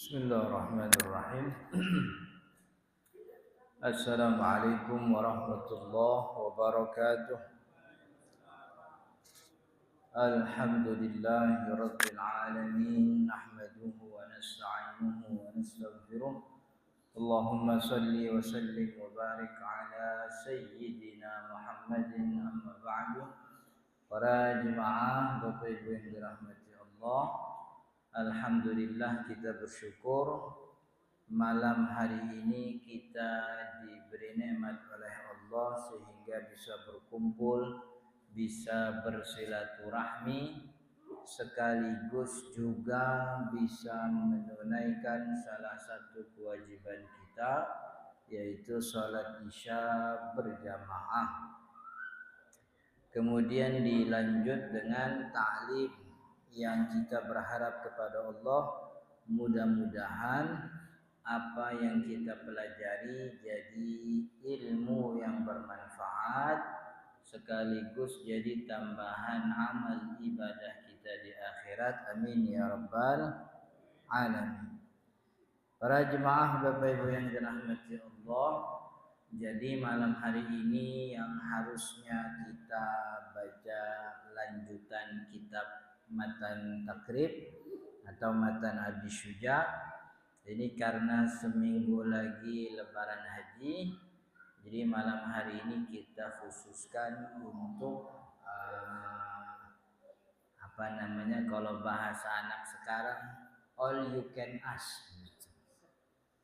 Bismillahirrahmanirrahim. Assalamualaikum warahmatullahi wabarakatuh. Alhamdulillahi rabbil alamin. Nahmaduhu wa nasta'inuhu wa nastaghfiruh. Allahumma salli wa sallim wa barik ala sayyidina Muhammadin amma ba'du. Para jemaah Bapak Ibu yang dirahmati Allah, alhamdulillah kita bersyukur malam hari ini kita diberi nikmat oleh Allah sehingga bisa berkumpul, bisa bersilaturahmi, sekaligus juga bisa menunaikan salah satu kewajiban kita, yaitu sholat isya berjamaah. Kemudian dilanjut dengan ta'lim yang kita berharap kepada Allah mudah-mudahan apa yang kita pelajari jadi ilmu yang bermanfaat sekaligus jadi tambahan amal ibadah kita di akhirat. Amin ya rabbal alamin. Para jemaah Bapak Ibu yang dirahmati Allah, jadi malam hari ini yang harusnya kita baca lanjutan kitab Matan Takrib atau Matan Abi Syuja. Ini karena seminggu lagi Lebaran Haji, jadi malam hari ini kita khususkan untuk kalau bahasa anak sekarang all you can ask.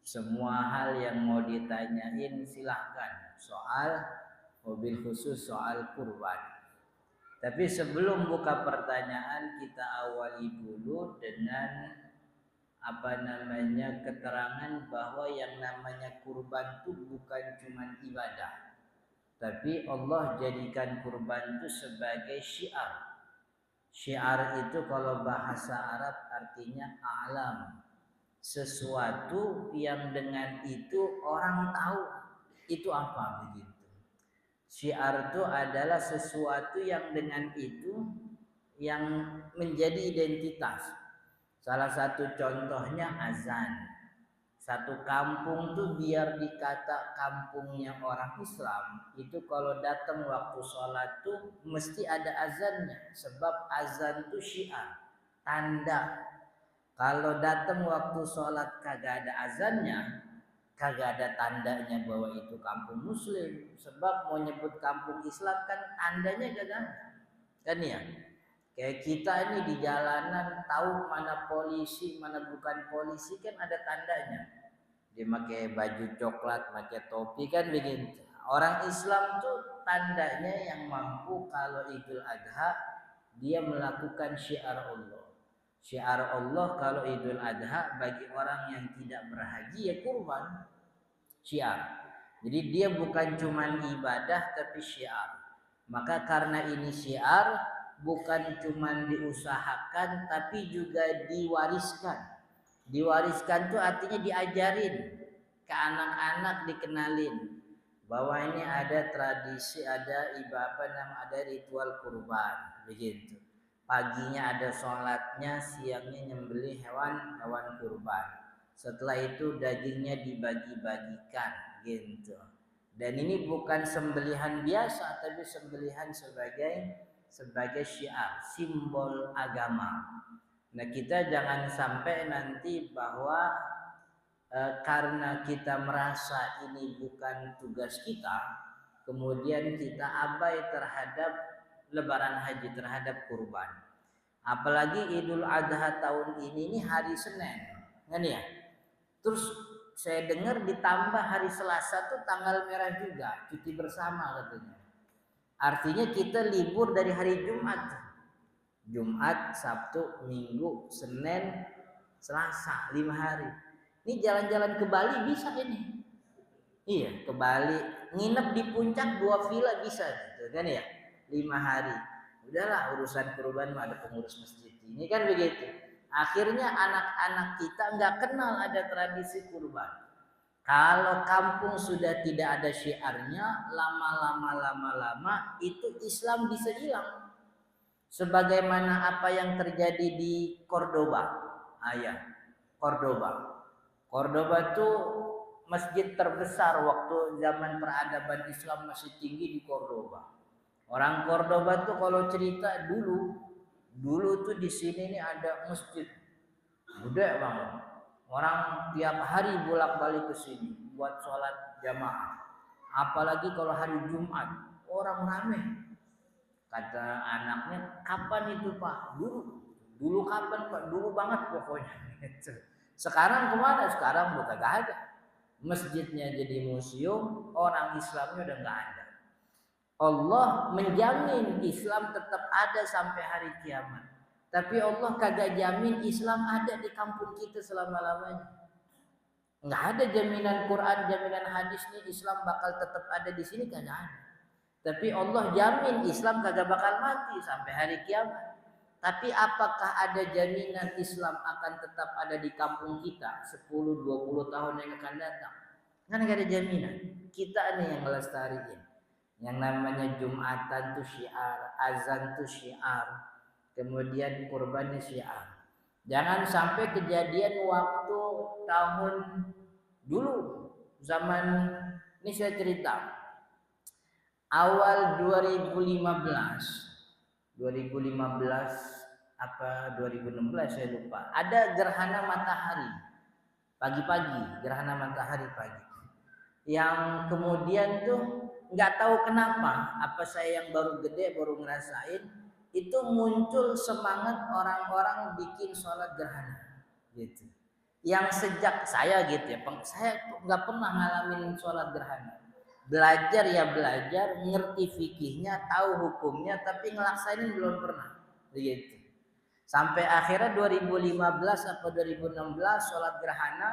Semua hal yang mau ditanyain silahkan, soal mobil khusus soal kurban. Tapi sebelum buka pertanyaan kita awali dulu dengan keterangan bahwa yang namanya kurban itu bukan cuma ibadah, tapi Allah jadikan kurban itu sebagai syiar. Syiar itu kalau bahasa Arab artinya alam, sesuatu yang dengan itu orang tahu itu apa begitu. Syiar itu adalah sesuatu yang dengan itu yang menjadi identitas. Salah satu contohnya azan. Satu kampung tuh biar dikata kampungnya orang Islam, itu kalau datang waktu sholat tuh mesti ada azannya. Sebab azan tuh syiar, tanda. Kalau datang waktu sholat kagak ada azannya, kagak ada tandanya bahwa itu kampung muslim. Sebab mau nyebut kampung Islam kan tandanya kagak ada. Kan ya? Kayak kita ini di jalanan tahu mana polisi, mana bukan polisi kan ada tandanya. Dia pakai baju coklat, pakai topi kan begitu. Orang Islam tuh tandanya yang mampu kalau Idul Adha dia melakukan syiar Allah. Syiar Allah kalau Idul Adha bagi orang yang tidak berhaji ya kurban. Syiar. Jadi dia bukan cuma ibadah tapi syiar. Maka karena ini syiar, bukan cuma diusahakan tapi juga diwariskan. Diwariskan itu artinya diajarin ke anak-anak, dikenalin bahwa ini ada tradisi, ada ada ritual kurban begitu. Paginya ada sholatnya, siangnya nyembelih hewan kurban. Setelah itu dagingnya dibagi-bagikan gitu. Dan ini bukan sembelihan biasa tapi sembelihan sebagai syiar, simbol agama. Nah, kita jangan sampai nanti bahwa karena kita merasa ini bukan tugas kita, kemudian kita abai terhadap Lebaran Haji, terhadap kurban. Apalagi Idul Adha tahun ini hari Senin, kan ya? Terus saya dengar ditambah hari Selasa tuh tanggal merah juga, cuti bersama katanya. Artinya kita libur dari hari Jumat, Sabtu, Minggu, Senin, Selasa, 5 hari. Ini jalan-jalan ke Bali bisa ini. Iya, ke Bali, nginep di puncak 2 villa bisa gitu kan ya. 5 hari. Udahlah urusan kurban mah ada pengurus masjid. Ini kan begitu. Akhirnya anak-anak kita nggak kenal ada tradisi kurban. Kalau kampung sudah tidak ada syiarnya, lama-lama itu Islam bisa hilang. Sebagaimana apa yang terjadi di Cordoba. Cordoba. Cordoba itu masjid terbesar waktu zaman peradaban Islam masih tinggi di Cordoba. Orang Cordoba tuh kalau cerita dulu tuh di sini nih ada masjid gede banget. Orang tiap hari bolak-balik ke sini buat sholat jamaah. Apalagi kalau hari Jumat, orang rame. Kata anaknya, kapan itu Pak? Dulu kapan Pak? Dulu banget pokoknya. Sekarang kemana? Sekarang udah kagak ada. Masjidnya jadi museum, orang Islamnya udah nggak ada. Allah menjamin Islam tetap ada sampai hari kiamat. Tapi Allah kagak jamin Islam ada di kampung kita selama-lamanya. Nggak ada jaminan Quran, jaminan hadis nih Islam bakal tetap ada di sini, kagak ada. Tapi Allah jamin Islam kagak bakal mati sampai hari kiamat. Tapi apakah ada jaminan Islam akan tetap ada di kampung kita 10-20 tahun yang akan datang? Kan nggak ada jaminan. Kita nih yang melestariin. Yang namanya Jumatan tuh syiar, azan tuh syiar, kemudian kurbannya syiar. Jangan sampai kejadian waktu tahun dulu, zaman ini saya cerita awal 2015 apa 2016 saya lupa, ada gerhana matahari pagi-pagi, gerhana matahari pagi, yang kemudian tuh nggak tahu kenapa, apa saya yang baru gede baru ngerasain, itu muncul semangat orang-orang bikin sholat gerhana gitu. Yang sejak saya gitu ya, saya nggak pernah ngalamin sholat gerhana. Belajar ya belajar, ngerti fikihnya, tahu hukumnya, tapi ngelaksainin belum pernah begitu. Sampai akhirnya 2015 atau 2016 sholat gerhana,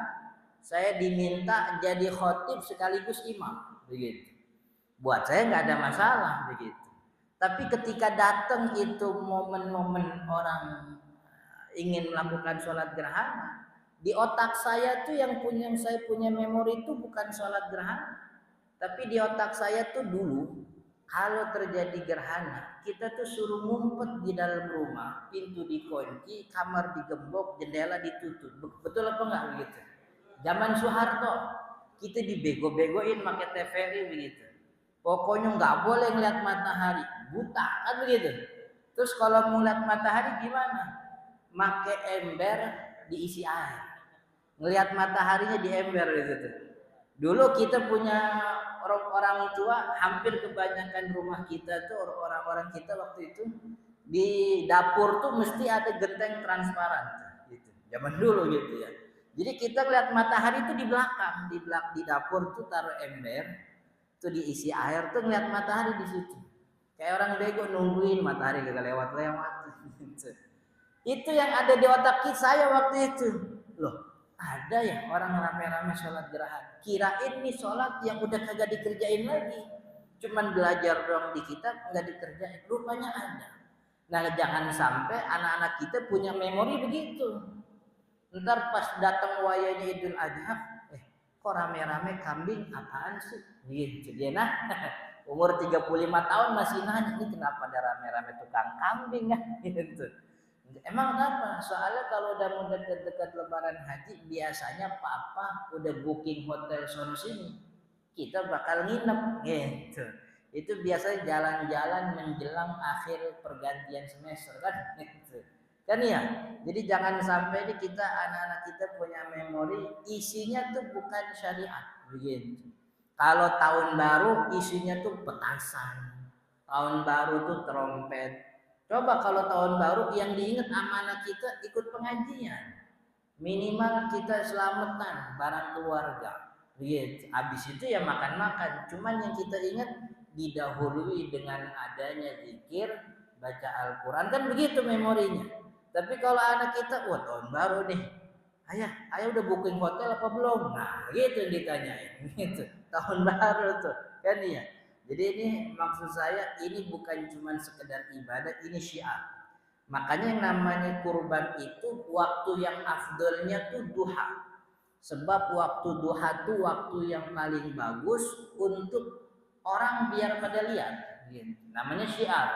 saya diminta jadi khotib sekaligus imam begitu. Buat saya nggak ada masalah begitu. Tapi ketika datang itu momen-momen orang ingin melakukan sholat gerhana, di otak saya tuh saya punya memori itu bukan sholat gerhana, tapi di otak saya tuh dulu kalau terjadi gerhana, kita tuh suruh ngumpet di dalam rumah, pintu dikunci, kamar digembok, jendela ditutup. Betul apa enggak begitu? Zaman Soeharto kita dibego-begoin pakai TVRI begitu. Pokoknya nggak boleh ngeliat matahari, buta kan begitu. Terus kalau mau ngeliat matahari gimana? Make ember diisi air. Ngelihat mataharinya di ember gitu. Dulu kita punya orang tua, hampir kebanyakan rumah kita tuh orang-orang kita waktu itu di dapur tuh mesti ada genteng transparan gitu. Zaman dulu gitu ya. Jadi kita lihat matahari itu di belakang, di dapur tuh taruh ember, tuh diisi air tuh ngeliat matahari di situ. Kayak orang bego nungguin matahari gak lewat-lewat gitu. Itu yang ada di otak saya waktu itu. Loh, ada ya orang rame-rame sholat gerhana. Kirain nih sholat yang udah kagak dikerjain lagi. Cuman belajar doang di kitab nggak dikerjain. Rupanya ada. Nah jangan sampai anak-anak kita punya memori begitu. Ntar pas datang wayanya Idul Adha, kok rame-rame kambing apaan sih? Gitu dia nah. Umur 35 tahun masih nanya, ini kenapa ada rame-rame tukang kambing ya? Gitu. Emang kenapa? Soalnya kalau udah mau dekat-dekat lebaran haji, biasanya papa udah booking hotel sono sini. Kita bakal nginep gitu. Itu biasanya jalan-jalan menjelang akhir pergantian semester kan gitu. Kan ya? Jadi jangan sampai ini kita anak-anak kita punya memori isinya tuh bukan syariat begitu. Kalau tahun baru isinya tuh petasan. Tahun baru tuh trompet. Coba kalau tahun baru yang diingat sama anak kita ikut pengajian. Minimal kita selamatan barang keluarga. Begitu. Habis itu ya makan-makan. Cuman yang kita ingat didahului dengan adanya zikir, baca Al-Quran. Kan begitu memorinya. Tapi kalau anak kita, wah tahun baru nih. Ayah udah booking hotel apa belum? Nah gitu yang ditanyain. Gitu. Tahun baru tuh. Kan ya. Jadi ini maksud saya ini bukan cuma sekedar ibadah, ini syiar. Makanya yang namanya kurban itu waktu yang afdolnya tuh duha. Sebab waktu duha tuh waktu yang paling bagus untuk orang biar pada lihat. Gitu. Namanya syiar.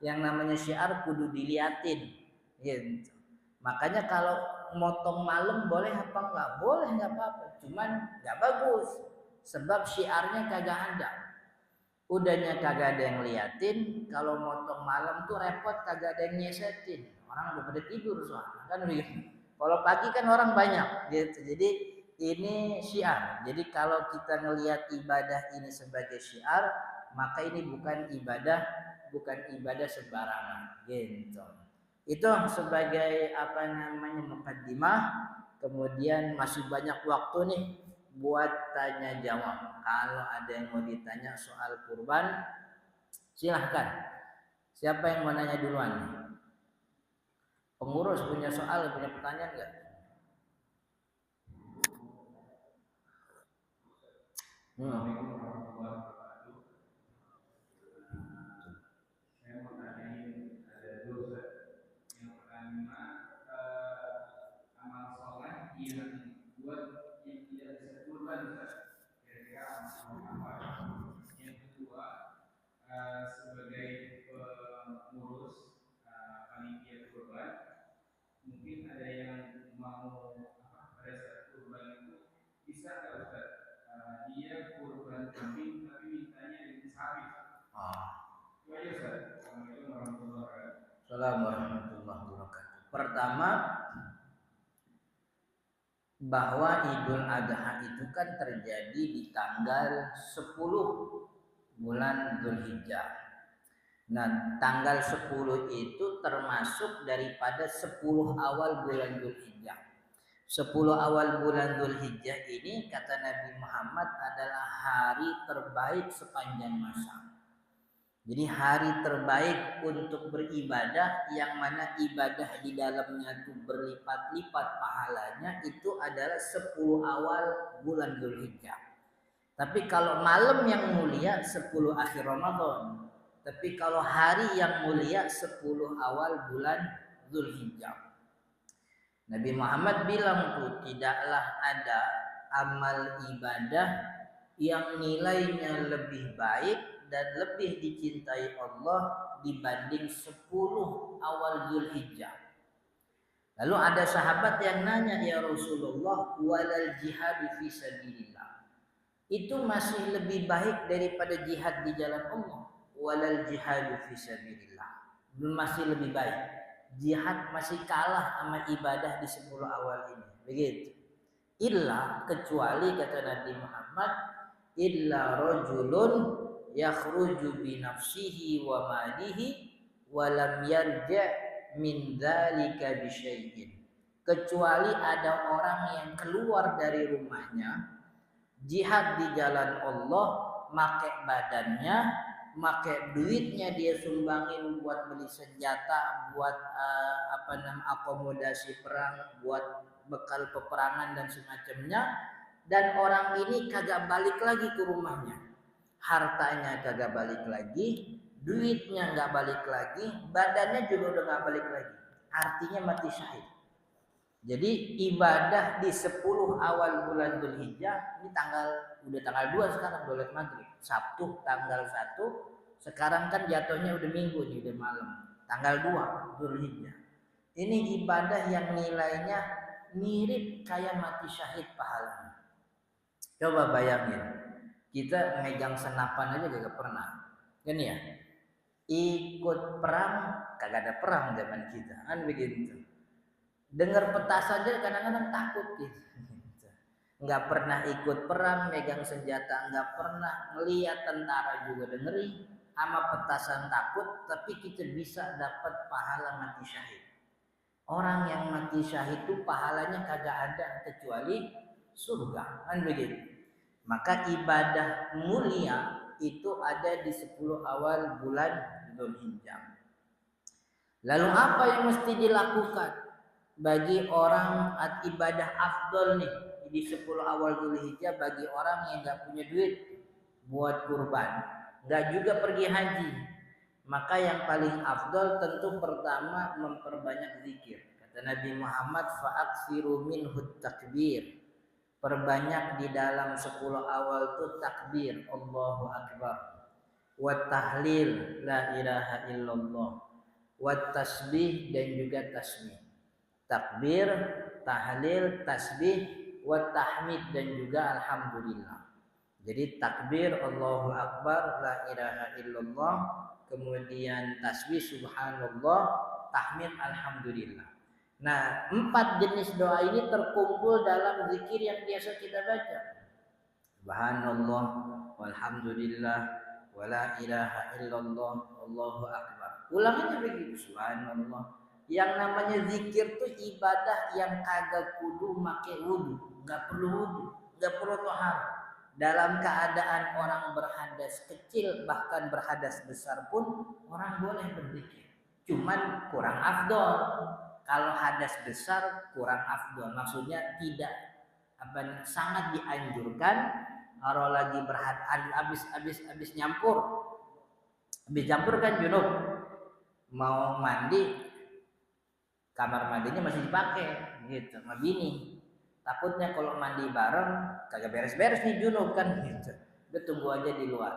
Yang namanya syiar kudu diliatin. Gitu. Makanya kalau motong malam boleh apa enggak? Boleh, enggak apa-apa. Cuman enggak bagus. Sebab syiarnya kagak ada. Udahnya kagak ada yang liatin. Kalau motong malam tuh repot, kagak ada yang nyesetin. Orang udah pada tidur soalnya kan begitu. Kalau pagi kan orang banyak gitu. Jadi ini syiar. Jadi kalau kita ngelihat ibadah ini sebagai syiar, maka ini bukan ibadah sembarangan gitu. Itu sebagai apa namanya mukaddimah. Kemudian masih banyak waktu nih buat tanya jawab. Kalau ada yang mau ditanya soal kurban, silahkan. Siapa yang mau nanya duluan? Pengurus punya soal, punya pertanyaan nggak? Saya mau tanyain ada dosa. Yang pertama amal soleh yang buat yang tidak bisa kurban, kira-kira amal apa? Yang kedua sebagai pengurus panitia kurban, mungkin ada yang mau pada saat kurban itu bisa nggak Ustaz? Dia kurban kambing tapi mintanya dengan sapi. Itu aja Ustaz. Assalamualaikum warahmatullahi wabarakatuh. Assalamualaikum warahmatullahi wabarakatuh. Pertama, bahwa Idul Adha itu kan terjadi di tanggal 10 bulan Dzulhijjah. Nah, tanggal 10 itu termasuk daripada 10 awal bulan Dzulhijjah. 10 awal bulan Dzulhijjah ini kata Nabi Muhammad adalah hari terbaik sepanjang masa. Jadi hari terbaik untuk beribadah yang mana ibadah di dalamnya itu berlipat-lipat pahalanya itu adalah 10 awal bulan Dzulhijjah. Tapi kalau malam yang mulia 10 akhir Ramadan. Tapi kalau hari yang mulia 10 awal bulan Dzulhijjah. Nabi Muhammad bilang tuh tidaklah ada amal ibadah yang nilainya lebih baik dan lebih dicintai Allah dibanding 10 awal Dzulhijjah. Lalu ada sahabat yang nanya, ya Rasulullah, walal jihad fi sabilillah. Itu masih lebih baik daripada jihad di jalan Allah. Walal jihad fi sabilillah. Masih lebih baik. Jihad masih kalah sama ibadah di 10 awal ini. Begitu. Illa kecuali kata Nabi Muhammad, illa rajulun yakhruju bi nafsihi wa malihi wa lam yarja' min dzalika bi syai'in. Kecuali ada orang yang keluar dari rumahnya jihad di jalan Allah, make badannya, make duitnya dia sumbangin buat beli senjata, buat akomodasi perang, buat bekal peperangan dan semacamnya, dan orang ini kagak balik lagi ke rumahnya, hartanya kagak balik lagi, duitnya nggak balik lagi, badannya juga udah nggak balik lagi, artinya mati syahid. Jadi ibadah di 10 awal bulan Dzulhijjah ini udah tanggal 2 sekarang, udah maghrib. Sabtu tanggal 1, sekarang kan jatuhnya udah minggu nih, udah malam. Tanggal 2 Dzulhijjah. Ini ibadah yang nilainya mirip kayak mati syahid pahalanya. Coba bayangin, kita megang senapan aja gak pernah. Kan ya? Ikut perang, kagak ada perang zaman kita, kan begitu. Dengar petasan aja kadang-kadang takut gitu. Nggak pernah ikut perang, megang senjata nggak pernah, ngelihat tentara juga dengerin, sama petasan takut, tapi kita bisa dapat pahala mati syahid. Orang yang mati syahid itu pahalanya kagak ada kecuali surga, kan begitu. Maka ibadah mulia itu ada di 10 awal bulan Dzulhijjah. Lalu apa yang mesti dilakukan bagi orang ibadah afdol nih di 10 awal Dzulhijjah bagi orang yang nggak punya duit buat kurban, nggak juga pergi haji? Maka yang paling afdol tentu pertama memperbanyak zikir. Kata Nabi Muhammad, fa'aksiru minhut takbir. Perbanyak di dalam 10 awal itu takbir, Allahu Akbar, wa tahlil, la ilaha illallah, wa tasbih dan juga tasbih. takbir, tahlil, tasbih, wa tahmid dan juga alhamdulillah. Jadi takbir Allahu Akbar, la ilaha illallah, kemudian tasbih subhanallah, tahmid alhamdulillah. Nah, 4 jenis doa ini terkumpul dalam zikir yang biasa kita baca. Subhanallah, walhamdulillah, wala ilaha illallah, Allahu Akbar. Ulang aja begitu, subhanallah. Yang namanya zikir tuh ibadah yang kagak kudu make wudu, nggak perlu wudu, nggak perlu tohar. Dalam keadaan orang berhadas kecil bahkan berhadas besar pun orang boleh berzikir. Cuman kurang afdol. Kalau hadas besar kurang afdol. Maksudnya tidak sangat dianjurkan kalau lagi habis nyampur. Habis campur kan junub. Mau mandi kamar mandinya masih dipakai gitu sama bini. Takutnya kalau mandi bareng kagak beres-beres nih junub kan gitu. Udah tunggu aja di luar.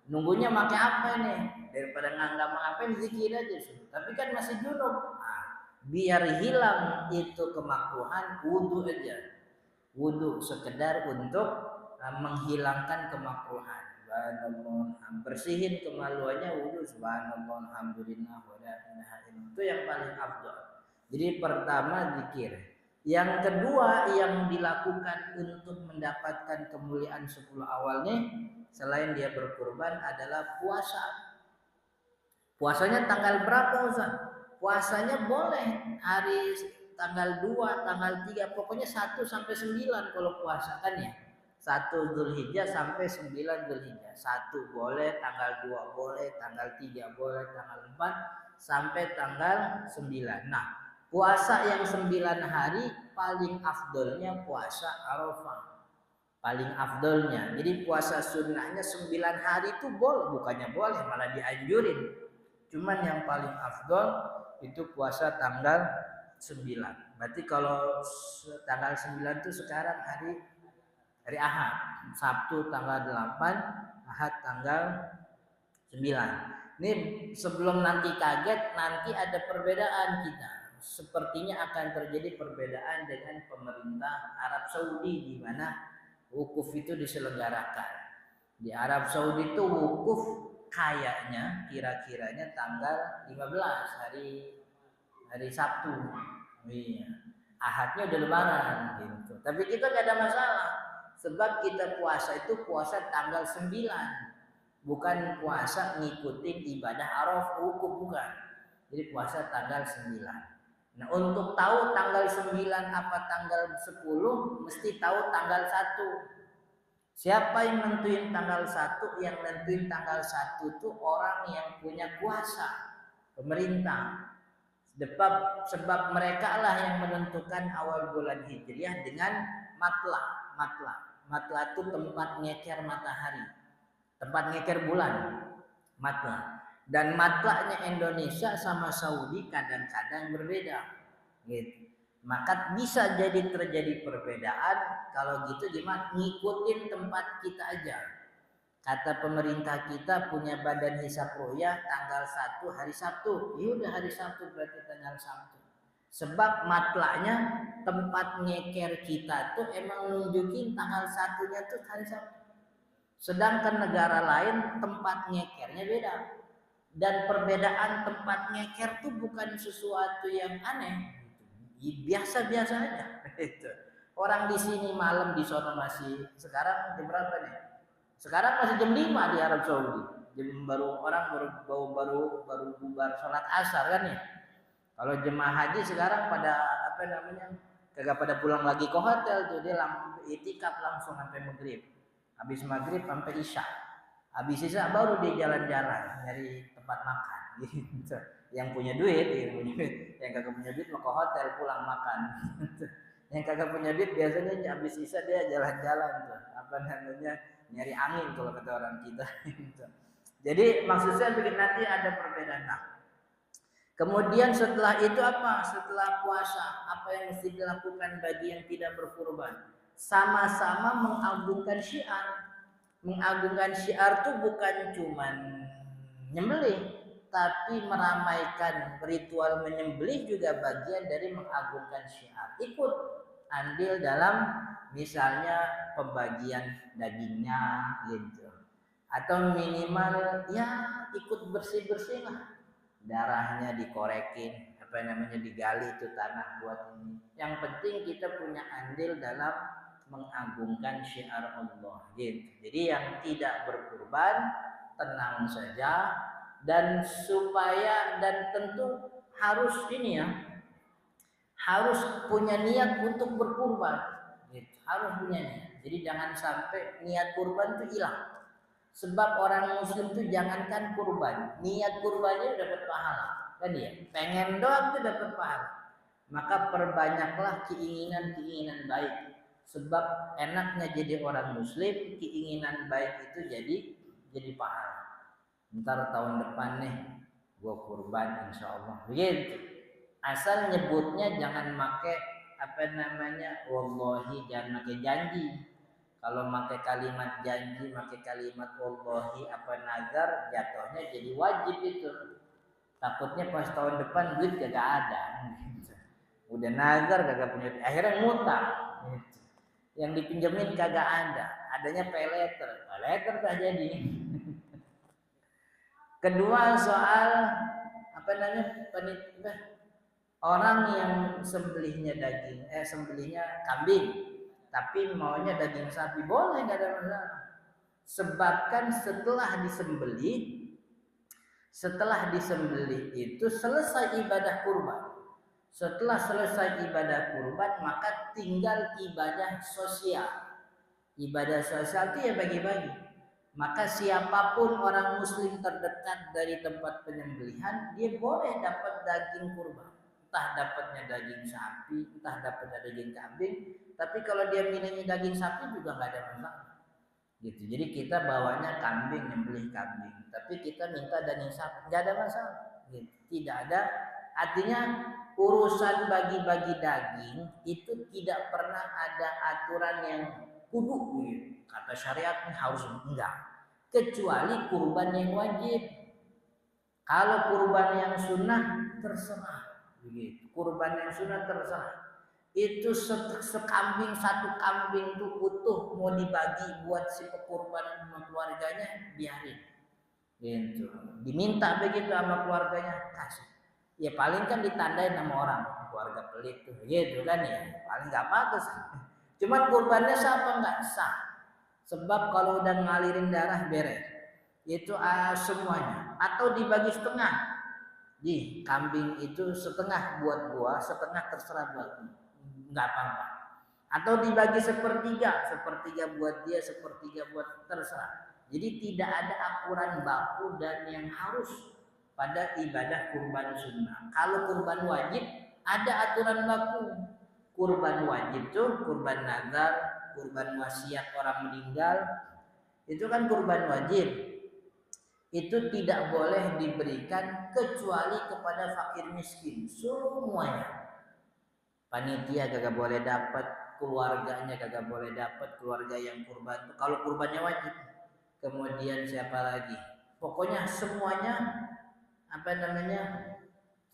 Nunggunya pakai apa nih? Daripada nggak ngapain zikir aja sih. Tapi kan masih junub. Nah, biar hilang itu kemakruhan, wudu aja. Wudu sekedar untuk menghilangkan kemakruhan. Subhanallah, bersihin kemaluannya wudu subhanallah alhamdulillah wa la ilaha illallah. Itu yang paling afdal. Jadi pertama zikir. Yang kedua yang dilakukan untuk mendapatkan kemuliaan 10 awalnya selain dia berkurban adalah puasa. Puasanya tanggal berapa Ustaz? Puasanya boleh hari tanggal 2, tanggal 3, pokoknya 1 sampai 9 kalau puasa kan ya. 1 Dzulhijjah sampai 9 Dzulhijjah. 1 boleh, tanggal 2 boleh, tanggal 3 boleh, tanggal 4 sampai tanggal 9. Nah, puasa yang 9 hari paling afdolnya puasa Arafah. Paling afdolnya. Jadi puasa sunnahnya 9 hari itu boleh, bukannya boleh malah dianjurin. Cuman yang paling afdol itu puasa tanggal 9. Berarti kalau tanggal 9 itu sekarang hari Ahad. Sabtu tanggal 8, Ahad tanggal 9. Ini sebelum nanti kaget, nanti ada perbedaan kita. Sepertinya akan terjadi perbedaan dengan pemerintah Arab Saudi di mana wukuf itu diselenggarakan. Di Arab Saudi itu wukuf kayaknya kira-kiranya tanggal 15 hari Sabtu. Iya. Ahadnya udah lebaran gitu. Tapi kita gak ada masalah. Sebab kita puasa itu puasa tanggal 9. Bukan puasa ngikutin ibadah Arafah wukuf bukan. Jadi puasa tanggal 9. Nah, untuk tahu tanggal 9 apa tanggal 10 mesti tahu tanggal 1. Siapa yang nentuin tanggal 1? Yang nentuin tanggal 1 itu orang yang punya kuasa, pemerintah. Sebab mereka lah yang menentukan awal bulan Hijriah dengan matlah. Matlah itu tempat ngeker matahari, tempat ngeker bulan, matlah. Dan matlahnya Indonesia sama Saudi kadang-kadang berbeda, gitu. Maka bisa jadi terjadi perbedaan. Kalau gitu gimana? Ngikutin tempat kita aja. Kata pemerintah kita punya badan hisab ru'yah tanggal 1 hari Sabtu. Ya udah hari Sabtu berarti tanggal Sabtu. Sebab matlahnya tempat ngeker kita tuh emang nunjukin tanggal 1-nya tuh hari Sabtu. Sedangkan negara lain tempat ngekernya beda. Dan perbedaan tempat ngeker tuh bukan sesuatu yang aneh. Biasa-biasa aja. Orang di sini malam di sono masih sekarang jam berapa nih? Sekarang masih jam 5 di Arab Saudi. Jam orang baru bubar sholat asar kan ya. Kalau jemaah haji sekarang pada kagak pada pulang lagi ke hotel tuh, dia itikaf langsung sampai maghrib. Habis maghrib sampai isya. Habis isya baru dia jalan-jalan nyari tempat makan gitu. Yang punya duit, yang kagak punya duit mau ke hotel pulang makan. Yang kagak punya duit biasanya habis isya dia jalan-jalan tuh, nyari angin kalau kata orang kita. Jadi maksudnya bikin nanti ada perbedaan. Nah, kemudian setelah itu apa? Setelah puasa apa yang mesti dilakukan bagi yang tidak berkurban? Sama-sama mengagungkan syiar. Mengagungkan syiar itu bukan cuman nyembelih, tapi meramaikan ritual menyembelih juga bagian dari mengagungkan syiar. Ikut andil dalam misalnya pembagian dagingnya gitu. Atau minimal ya ikut bersih-bersih lah. Darahnya dikorekin, digali itu tanah buat ini. Yang penting kita punya andil dalam mengagungkan syiar Allah gitu. Jadi yang tidak berkurban tenang saja, dan supaya dan tentu harus ini ya, harus punya niat untuk berkurban gitu. Harus punya niat. Jadi jangan sampai niat kurban itu hilang. Sebab orang muslim itu jangankan kurban, niat kurbannya dapat pahala. Kan ya, pengen doang tuh dapat pahala. Maka perbanyaklah keinginan-keinginan baik. Sebab enaknya jadi orang muslim, keinginan baik itu jadi pahala. Ntar tahun depan nih gua kurban insya Allah. Begitu. Asal nyebutnya jangan make wallahi, jangan make janji. Kalau pakai kalimat janji, pakai kalimat wallahi nazar, jatuhnya jadi wajib itu. Takutnya pas tahun depan duit kagak ada. Udah nazar kagak punya duit, akhirnya ngutang. Yang dipinjemin kagak ada, adanya pay letter tak jadi. Kedua soal orang yang sembelihnya kambing, tapi maunya daging sapi, boleh, nggak ada masalah. Sebabkan setelah disembelih itu selesai ibadah kurban. Setelah selesai ibadah kurban, maka tinggal ibadah sosial. Ibadah sosial itu ya bagi-bagi. Maka siapapun orang muslim terdekat dari tempat penyembelihan, dia boleh dapat daging kurban. Entah dapatnya daging sapi, entah dapatnya daging kambing. Tapi kalau dia milihnya daging sapi juga nggak ada masalah. Gitu. Jadi kita bawanya kambing, nyembelih kambing. Tapi kita minta daging sapi, nggak ada masalah. Gitu. Tidak ada. Artinya urusan bagi-bagi daging itu tidak pernah ada aturan yang kudu. Gitu. Kata syariat harus enggak. Kecuali kurban yang wajib. Kalau kurban yang sunnah terserah. Begitu. Kurban yang sunnah terserah. Itu sekambing, satu kambing itu utuh mau dibagi buat si pekurban sama keluarganya, biarin. Gitu. Diminta begitu sama keluarganya, kasih. Ya paling kan ditandain sama orang, keluarga pelit tuh, gitu kan ya. Paling nggak pantas. Cuman kurbannya sah apa nggak sah? Sebab kalau udah ngalirin darah beres. Itu semuanya. Atau dibagi setengah. Di kambing itu setengah buat gua, setengah terserah buat gua. Nggak apa-apa. Atau dibagi sepertiga buat dia, sepertiga buat terserah. Jadi tidak ada aturan baku dan yang harus pada ibadah kurban sunnah. Kalau kurban wajib ada aturan baku. Kurban wajib tuh kurban nazar, kurban wasiat orang meninggal, itu kan kurban wajib. Itu tidak boleh diberikan kecuali kepada fakir miskin, semuanya. Panitia kagak boleh dapat, keluarganya kagak boleh dapat, keluarga yang kurban. Kalau kurbannya wajib. Kemudian siapa lagi? Pokoknya semuanya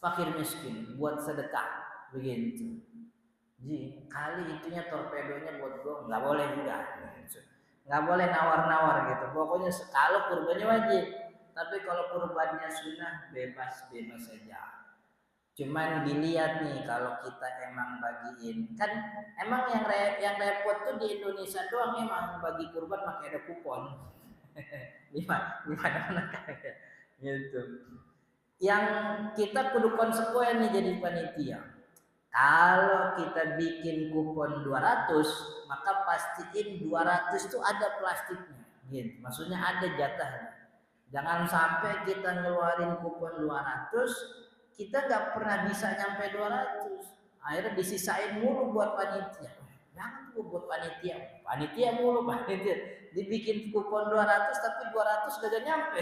fakir miskin, buat sedekah begitu. Jadi kali itunya torpedonya buat gua nggak boleh juga. Nggak boleh nawar-nawar gitu. Pokoknya kalau kurbannya wajib. Tapi kalau kurbannya sunnah bebas saja. Cuman dilihat nih kalau kita emang bagiin, kan emang yang repot tuh di Indonesia doang emang bagi kurban pakai ada kupon. di mana kayak gitu. Yang kita kudu konsekuen nih jadi panitia. Kalau kita bikin kupon 200, maka pastiin 200 tuh ada plastiknya. Gitu. Maksudnya ada jatahnya. Jangan sampai kita ngeluarin kupon 200 kita nggak pernah bisa nyampe 200, akhirnya disisain mulu buat panitia. Jangan tuh buat panitia mulu, dibikin kupon 200 tapi 200 kagak nyampe.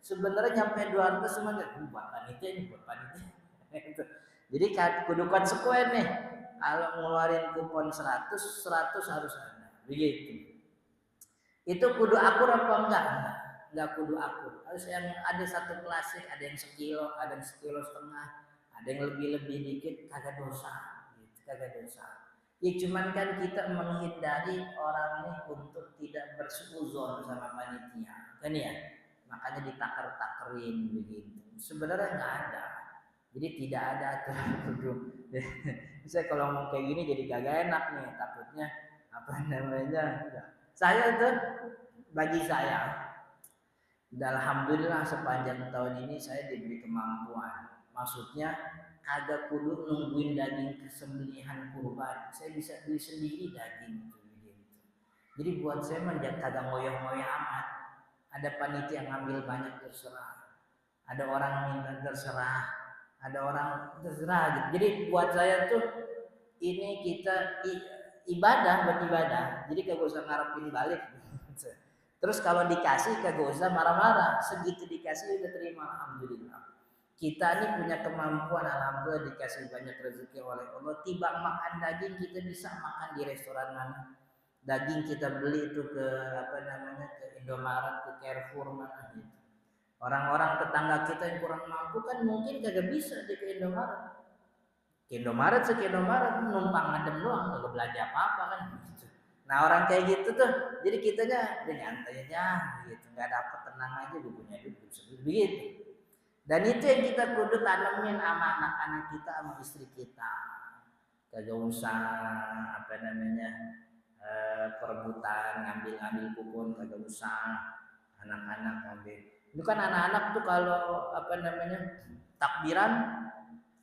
Sebenarnya nyampe 200 semuanya buat panitia. Jadi kudu konsekuen nih. Kalau ngeluarin kupon 100 harus ada. Begitu. Itu kudu akur apa enggak? nggak kudu akur. Harus yang ada satu plastik, ada yang sekilo, ada yang sekilo setengah, ada yang lebih dikit, kagak dosa, gitu, kagak dosa. Ya cuman kan kita menghindari orang ini untuk tidak bersuuzon sama panitia, kan ya? Makanya ditakar-takerin begitu. Sebenarnya nggak ada. Jadi tidak ada aturan kudu. Saya kalau ngomong kayak gini jadi kagak enak nih, takutnya apa namanya? Saya tuh bagi saya, alhamdulillah sepanjang tahun ini saya diberi kemampuan. Maksudnya kagak kudu nungguin daging kesembelihan kurban. Saya bisa beli sendiri daging gitu. Jadi buat saya mah kagak ngoyo-ngoyo amat. Ada panitia ngambil banyak terserah. Ada orang minta terserah. Ada orang terserah gitu. Jadi buat saya tuh ini kita ibadah buat ibadah. Jadi kagak usah ngarepin balik. Terus kalau dikasih kagak usah marah-marah. Segitu dikasih udah terima, alhamdulillah. Kita ini punya kemampuan, alhamdulillah dikasih banyak rezeki oleh Allah. Tiba makan daging kita bisa makan di restoran mana. Daging kita beli itu ke apa namanya ke Indomaret, ke Carrefour mana gitu. Orang-orang tetangga kita yang kurang mampu kan mungkin kagak bisa di ke Indomaret. Ke Indomaret numpang ngadem doang, nggak belanja apa-apa kan gitu. Nah orang kayak gitu tuh, jadi kitanya udah nyantai aja gitu, nggak dapet tenang aja gue punya duit begitu. Dan itu yang kita kudu tanemin sama anak-anak kita, sama istri kita. Kagak usah apa namanya perebutan ngambil kupon, kagak usah anak-anak ngambil. Itu kan anak-anak tuh kalau apa namanya takbiran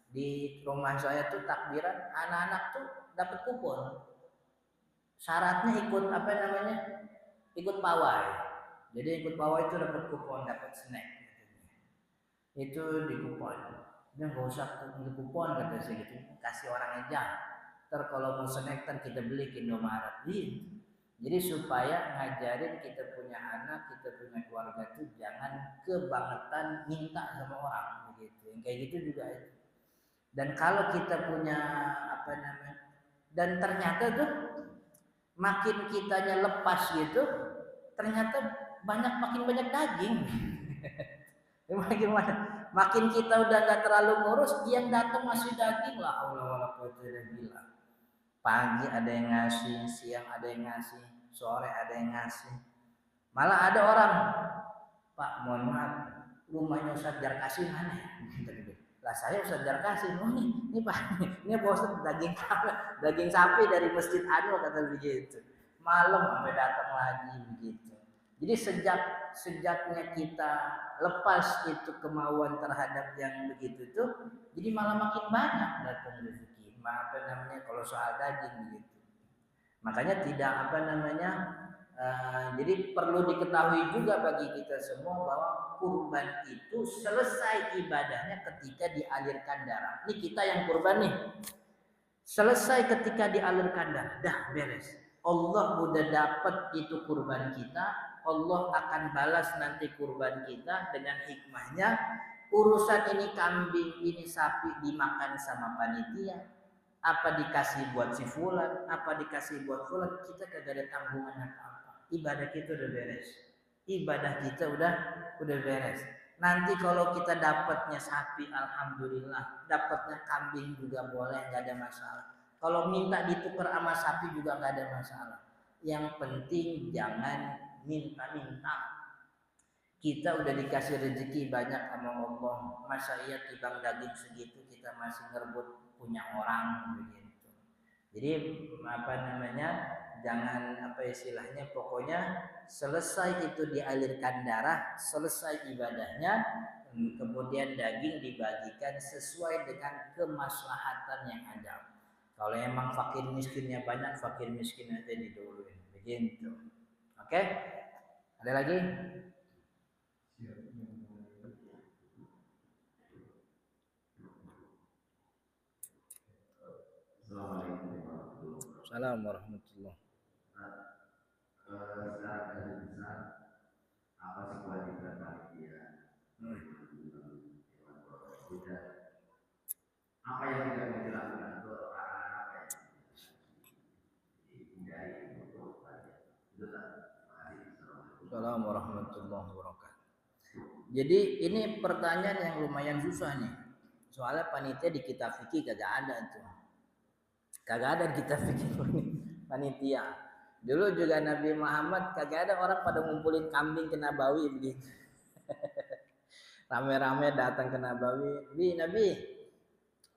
di rumah saya tuh takbiran anak-anak tuh dapat kupon. Syaratnya ikut apa namanya? Ikut pawai. Jadi ikut pawai itu dapat kupon, dapat snack. Itu di kupon. Dia nggak usah di kupon kata saya gitu, kasih orang aja. Ntar kalau mau snack ntar kita beli ke Indomaret. Gitu. Jadi supaya ngajarin kita punya anak, kita punya keluarga itu jangan kebangetan minta sama orang begitu. Yang kayak gitu juga itu. Dan kalau kita punya apa namanya, dan ternyata tuh makin kitanya lepas gitu, ternyata makin banyak daging. makin kita udah nggak terlalu ngurus, dia yang datang masih daging lah. Allah wala pagi ada yang ngasih, siang ada yang ngasih, sore ada yang ngasih. Malah ada orang, Pak mohon maaf, rumahnya Ustadz Jarkasi mana ya? Lah saya Ustadz Jarkasi, oh ini Pak, ini bos daging sapi dari Masjid Anu kata begitu. Malam sampai datang lagi begitu. Jadi sejaknya kita lepas itu kemauan terhadap yang begitu itu, jadi malah makin banyak datang rezeki. Apa namanya kalau soal daging begitu. Makanya tidak apa namanya. Jadi perlu diketahui juga bagi kita semua bahwa kurban itu selesai ibadahnya ketika dialirkan darah. Ini kita yang kurban nih. Selesai ketika dialirkan darah, dah beres. Allah udah dapat itu kurban kita. Allah akan balas nanti kurban kita dengan hikmahnya. Urusan ini kambing, ini sapi dimakan sama panitia. Apa dikasih buat si fulan, apa dikasih buat fulan, kita kagak ada tanggungan apa-apa. Ibadah kita udah beres. Ibadah kita udah beres. Nanti kalau kita dapatnya sapi, alhamdulillah. Dapatnya kambing juga boleh, nggak ada masalah. Kalau minta ditukar sama sapi juga nggak ada masalah. Yang penting jangan minta-minta. Kita udah dikasih rezeki banyak sama Allah. Masa iya tibang daging segitu kita masih ngerebut punya orang begitu. Jadi apa namanya? Jangan apa istilahnya, pokoknya selesai itu dialirkan darah, selesai ibadahnya, kemudian daging dibagikan sesuai dengan kemaslahatan yang ada. Kalau emang fakir miskinnya banyak, fakir miskin aja diduluin begitu. Oke? Ada lagi? Assalamualaikum warahmatullahi Secara apa sih kewajiban panitia? Apa yang tidak mau dilakukan untuk orang apa yang dihindari untuk panitia? Itu tak. Assalamualaikum warahmatullahi wabarakatuh. Jadi ini pertanyaan yang lumayan susah nih. Soalnya panitia di kitab fikih kagak ada tuh. Kagak ada di kitab fikih panitia. Dulu juga Nabi Muhammad kagak ada orang pada ngumpulin kambing ke Nabawi begitu. Rame-rame datang ke Nabawi. Nabi,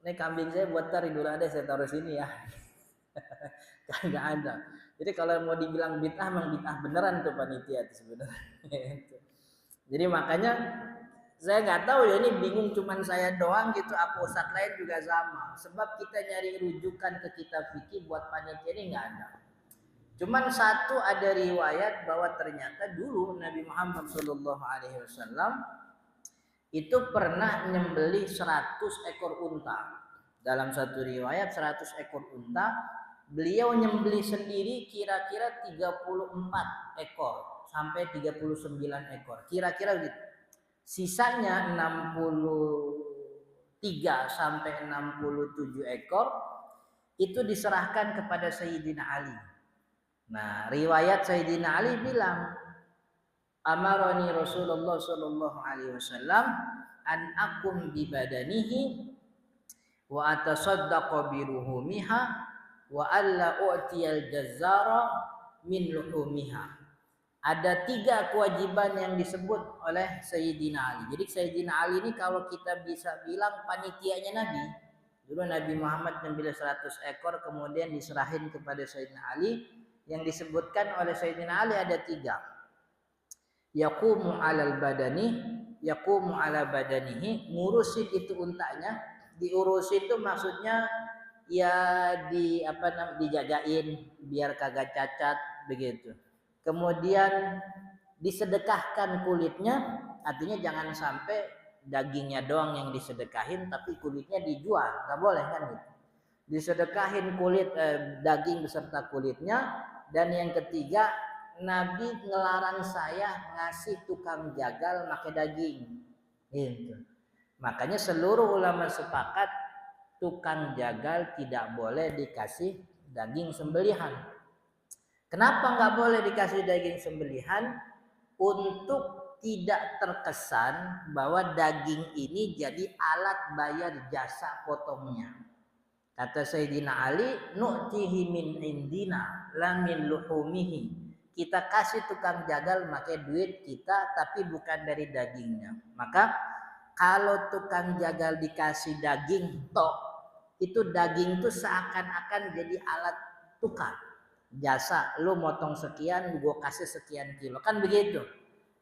ini kambing saya buat tar Idul Adha saya taruh sini ya. Kagak ada. Jadi kalau mau dibilang bid'ah, memang bid'ah beneran tuh panitia itu sebenarnya. Jadi makanya saya nggak tahu ya, ini bingung cuman saya doang gitu, apa ustadz lain juga sama. Sebab kita nyari rujukan ke kitab fikih buat panitia ini nggak ada. Cuman satu ada riwayat bahwa ternyata dulu Nabi Muhammad SAW itu pernah nyembelih 100 ekor unta. Dalam satu riwayat 100 ekor unta, beliau nyembelih sendiri kira-kira 34 ekor sampai 39 ekor. Kira-kira gitu. Sisanya 63 sampai 67 ekor itu diserahkan kepada Sayyidina Ali. Nah, riwayat Sayyidina Ali bilang, amarani Rasulullah sallallahu alaihi wasallam an akum bi badanihi wa atasaddaqa bi ruhumiha wa alla u'tiyal jazzara min luhumiha. Ada 3 kewajiban yang disebut oleh Sayyidina Ali. Jadi Sayyidina Ali ini kalau kita bisa bilang panitianya Nabi. Dulu Nabi Muhammad nyembelih 100 ekor kemudian diserahin kepada Sayyidina Ali. Yang disebutkan oleh Sayyidina Ali ada 3. Yaqumu alal badani, yaqumu ala badanihi, ngurusin itu untanya. Diurusin itu maksudnya ya dijagain biar kagak cacat begitu. Kemudian disedekahkan kulitnya, artinya jangan sampai dagingnya doang yang disedekahin tapi kulitnya dijual, nggak boleh kan gitu. Disedekahin kulit daging beserta kulitnya. Dan yang ketiga, Nabi ngelarang saya ngasih tukang jagal pakai daging gitu. Makanya seluruh ulama sepakat tukang jagal tidak boleh dikasih daging sembelihan. Kenapa nggak boleh dikasih daging sembelihan? Untuk tidak terkesan bahwa daging ini jadi alat bayar jasa potongnya. Kata Sayyidina Ali, nu'tihi min indina la min luhumihi. Kita kasih tukang jagal pakai duit kita tapi bukan dari dagingnya. Maka kalau tukang jagal dikasih daging tok, itu daging itu seakan-akan jadi alat tukar. Jasa, lu motong sekian, gue kasih sekian kilo, kan begitu.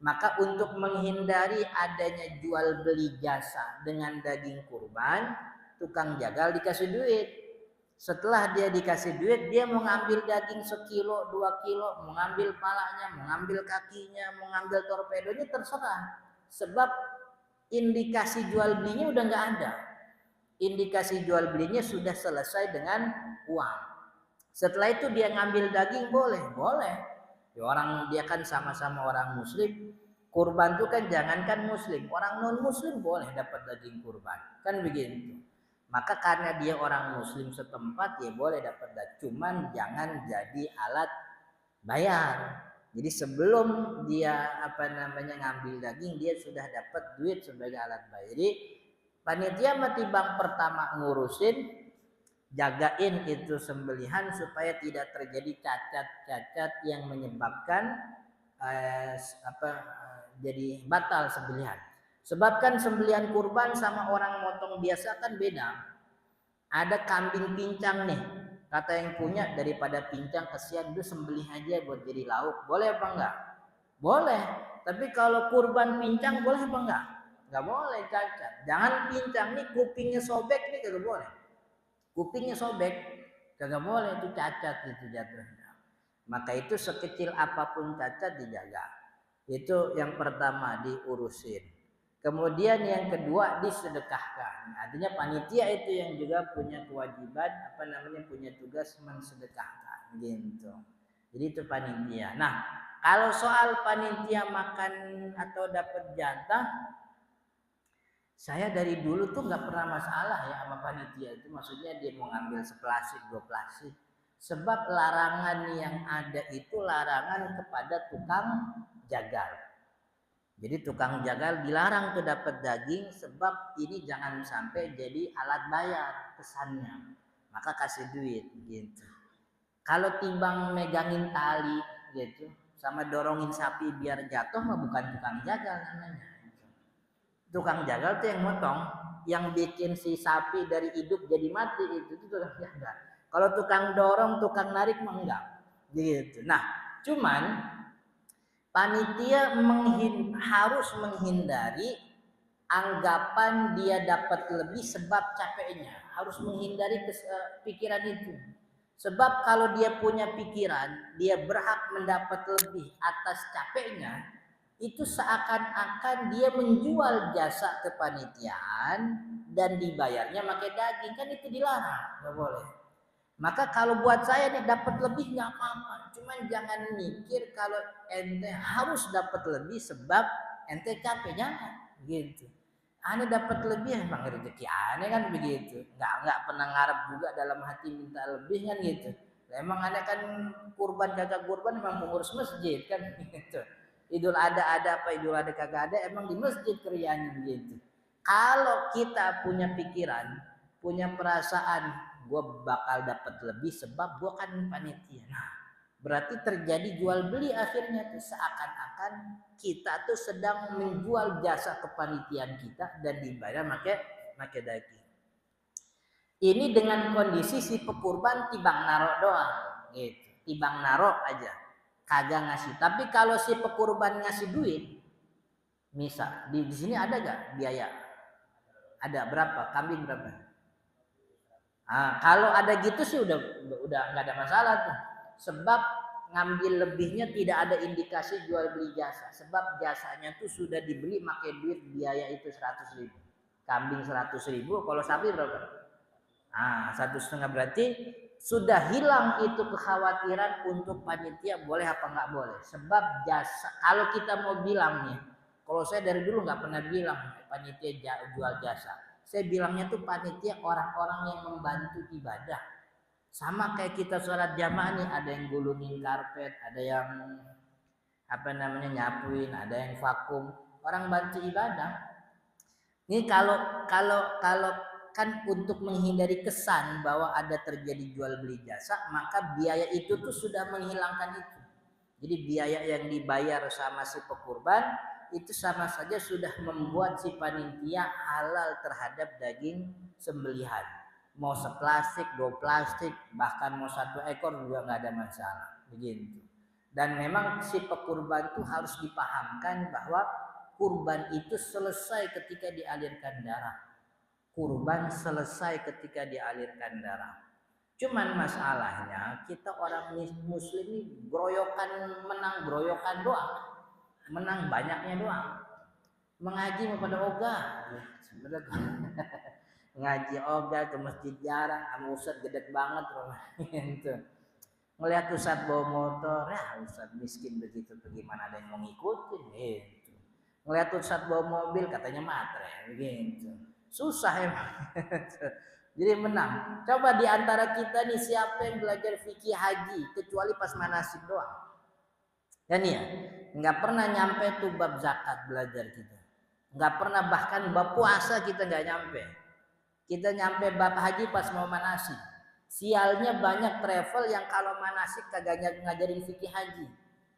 Maka untuk menghindari adanya jual beli jasa dengan daging kurban, tukang jagal dikasih duit. Setelah dia dikasih duit, dia mau ngambil daging 1 kilo, 2 kilo, mau ngambil palanya, mau ngambil kakinya, mau ngambil torpedonya, terserah. Sebab indikasi jual belinya udah nggak ada. Indikasi jual belinya sudah selesai dengan uang. Setelah itu dia ngambil daging boleh. Ya dia kan sama-sama orang muslim. Kurban itu kan jangankan muslim, orang non muslim boleh dapat daging kurban. Kan begitu. Maka karena dia orang muslim setempat ya boleh dapat daging. Cuman jangan jadi alat bayar. Jadi sebelum dia ngambil daging, dia sudah dapat duit sebagai alat bayar. Jadi panitia matibang pertama ngurusin, jagain itu sembelihan supaya tidak terjadi cacat-cacat yang menyebabkan jadi batal sembelihan. Sebab kan sembelihan kurban sama orang motong biasa kan beda. Ada kambing pincang nih, kata yang punya, daripada pincang kesian itu sembelih aja buat jadi lauk. Boleh apa enggak? Boleh. Tapi kalau kurban pincang boleh apa enggak? Enggak boleh, cacat. Jangan pincang nih kupingnya sobek nih kagak boleh. Kupingnya sobek, kagak boleh, itu cacat itu jatuhnya. Maka itu sekecil apapun cacat dijaga. Itu yang pertama diurusin. Kemudian yang kedua disedekahkan. Artinya panitia itu yang juga punya kewajiban punya tugas mensedekahkan gitu. Jadi itu panitia. Nah, kalau soal panitia makan atau dapat jatah, saya dari dulu tuh nggak pernah masalah ya sama panitia itu. Maksudnya dia mau ngambil 1 plastik. Sebab larangan yang ada itu larangan kepada tukang jagal. Jadi tukang jagal dilarang tuh dapat daging sebab ini jangan sampai jadi alat bayar kesannya. Maka kasih duit gitu. Kalau timbang megangin tali gitu sama dorongin sapi biar jatuh mah bukan tukang jagal namanya. Tukang jagal tuh yang motong, yang bikin si sapi dari hidup jadi mati itu tukang jagal. Kalau tukang dorong, tukang narik mah enggak. Gitu. Nah, cuman panitia harus menghindari anggapan dia dapat lebih sebab capeknya. Harus menghindari pikiran itu. Sebab kalau dia punya pikiran, dia berhak mendapat lebih atas capeknya, itu seakan-akan dia menjual jasa kepanitiaan dan dibayarnya pakai daging. Kan itu dilarang, nggak boleh. Maka kalau buat saya nih dapat lebih nggak apa-apa, cuman jangan mikir kalau ente harus dapat lebih sebab ente capek, jangan gitu. Aneh dapat lebih emang rezeki aneh kan begitu, nggak pernah ngarep juga dalam hati minta lebih kan gitu. Emang aneh kan kurban kagak kurban emang pengurus masjid kan gitu. Idul ada apa idul ada kagak ada emang di masjid krianya begitu. Kalau kita punya pikiran, punya perasaan gue bakal dapat lebih sebab gue kan panitia. Nah, berarti terjadi jual beli akhirnya tuh seakan-akan kita tuh sedang menjual jasa kepanitiaan kita dan dibayar pakai daging. Ini dengan kondisi si pekurban tibang narok doang, gitu. Tibang narok aja, kagak ngasih. Tapi kalau si pekurban ngasih duit, misal di sini ada gak biaya? Ada berapa? Kambing berapa? Nah, kalau ada gitu sih udah nggak ada masalah tuh. Sebab ngambil lebihnya tidak ada indikasi jual beli jasa. Sebab jasanya tuh sudah dibeli pakai duit biaya itu 100.000. Kambing 100.000, kalau sapi berapa? Ah, 1,5 berarti sudah hilang itu kekhawatiran untuk panitia boleh apa nggak boleh. Sebab jasa, kalau kita mau bilang nih, kalau saya dari dulu nggak pernah bilang panitia jual jasa. Saya bilangnya tuh panitia orang-orang yang membantu ibadah. Sama kayak kita sholat jamaah nih, ada yang gulungin karpet, ada yang nyapuin, ada yang vakum. Orang bantu ibadah. Ini kalau kan untuk menghindari kesan bahwa ada terjadi jual beli jasa, maka biaya itu tuh sudah menghilangkan itu. Jadi biaya yang dibayar sama si pekurban itu sama saja sudah membuat si panitia halal terhadap daging sembelihan. Mau seplastik, 2 plastik, bahkan mau 1 ekor juga nggak ada masalah. Begitu. Dan memang si pekurban itu harus dipahamkan bahwa kurban itu selesai ketika dialirkan darah. Kurban selesai ketika dialirkan darah. Cuman masalahnya kita orang muslim ini menang groyokan doang. Menang banyaknya doang. Mengaji mau pada ogah. Ngaji ogah ke masjid jarang, sama ustad gede banget gitu. Ngelihat ustad bawa motor, ya ustad miskin begitu bagaimana ada yang mau ngikutin gitu. Ngelihat ustad bawa mobil katanya matre gitu. Susah emang. Jadi menang. Coba di antara kita nih siapa yang belajar fikih haji kecuali pas manasik doang. Dan ya, nggak pernah nyampe tuh bab zakat belajar kita. Nggak pernah bahkan bab puasa kita nggak nyampe. Kita nyampe bab haji pas mau manasik. Sialnya banyak travel yang kalau manasik kagak ngajarin fikih haji.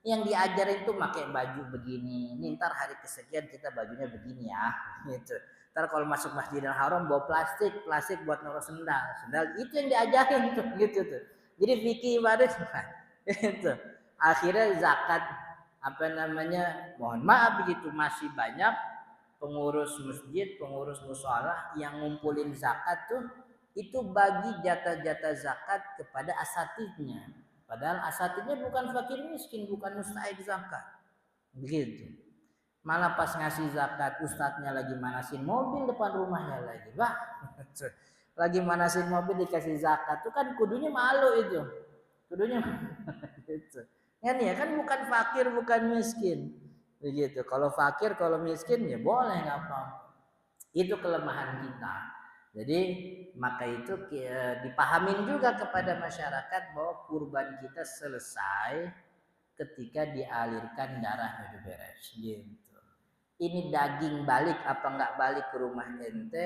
Yang diajarin tuh pakai baju begini. Nih ntar hari kesekian kita bajunya begini ya, gitu. Ntar kalau masuk Masjidil Haram bawa plastik buat naruh sendal. Sendal itu yang diajarin tuh, gitu tuh. Jadi fikih ibadah itu. Akhirnya zakat mohon maaf begitu masih banyak pengurus masjid, pengurus mushola yang ngumpulin zakat tuh itu bagi jatah-jatah zakat kepada asatidnya. Padahal asatidnya bukan fakir miskin, bukan mustahik zakat. Begitu. Malah pas ngasih zakat ustadznya lagi manasin mobil depan rumahnya lagi. Wah, lagi manasin mobil dikasih zakat tuh kan kudunya malu itu. Kudunya gitu. Kan bukan fakir, bukan miskin. Begitu. Kalau fakir, kalau miskin ya boleh nggak apa-apa. Itu kelemahan kita. Jadi maka itu dipahamin juga kepada masyarakat bahwa kurban kita selesai ketika dialirkan darahnya beres. Gitu. ini daging balik apa nggak balik ke rumah ente,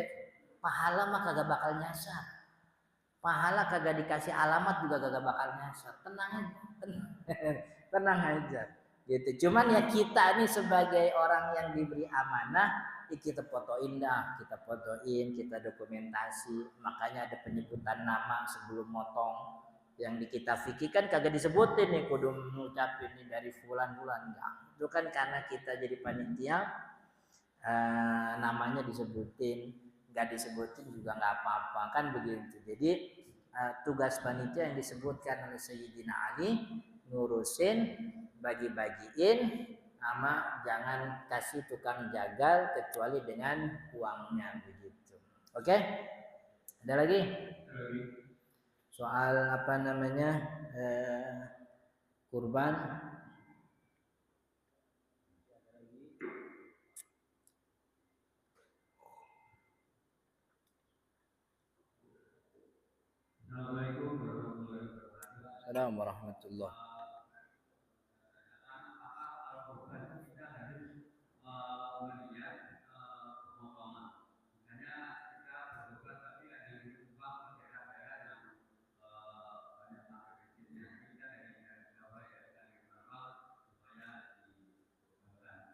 pahala mah kagak bakal nyasar. Pahala kagak dikasih alamat juga kagak bakal nyasar. Tenang aja, tenang aja. Gitu. Cuman ya kita ini sebagai orang yang diberi amanah, kita fotoin dah, kita fotoin, kita dokumentasi. Makanya ada penyebutan nama sebelum motong. Yang di kita fikir kan kagak disebutin nih, kudu ngucapin ini dari fulan-fulan. Itu kan karena kita jadi panitia, namanya disebutin, nggak disebutin juga nggak apa-apa kan begitu. Jadi tugas panitia yang disebutkan oleh Sayyidina Ali, ngurusin, bagi-bagiin, sama jangan kasih tukang jagal kecuali dengan uangnya begitu. Oke? Ada lagi? Soal apa namanya kurban? Assalamualaikum warahmatullahi wabarakatuh. Assalamualaikum warahmatullahi.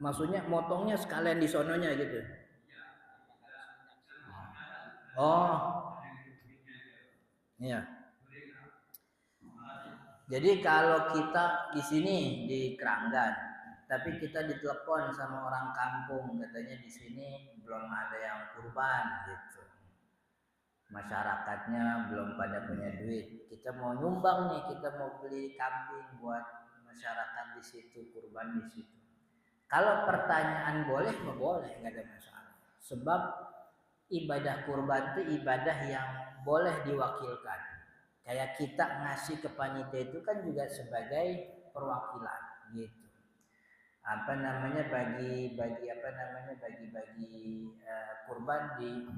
Maksudnya motongnya sekalian di sononya gitu. Oh. Iya. Jadi kalau kita di sini di Keranggan, tapi kita ditelepon sama orang kampung, katanya di sini belum ada yang kurban gitu. Masyarakatnya belum pada punya duit. Kita mau nyumbang nih, kita mau beli kambing buat masyarakat di situ, kurban di situ. Kalau pertanyaan boleh, boleh, nggak ada masalah. Sebab ibadah kurban itu ibadah yang boleh diwakilkan. Kayak kita ngasih ke panitia itu kan juga sebagai perwakilan gitu. Apa namanya bagi kurban di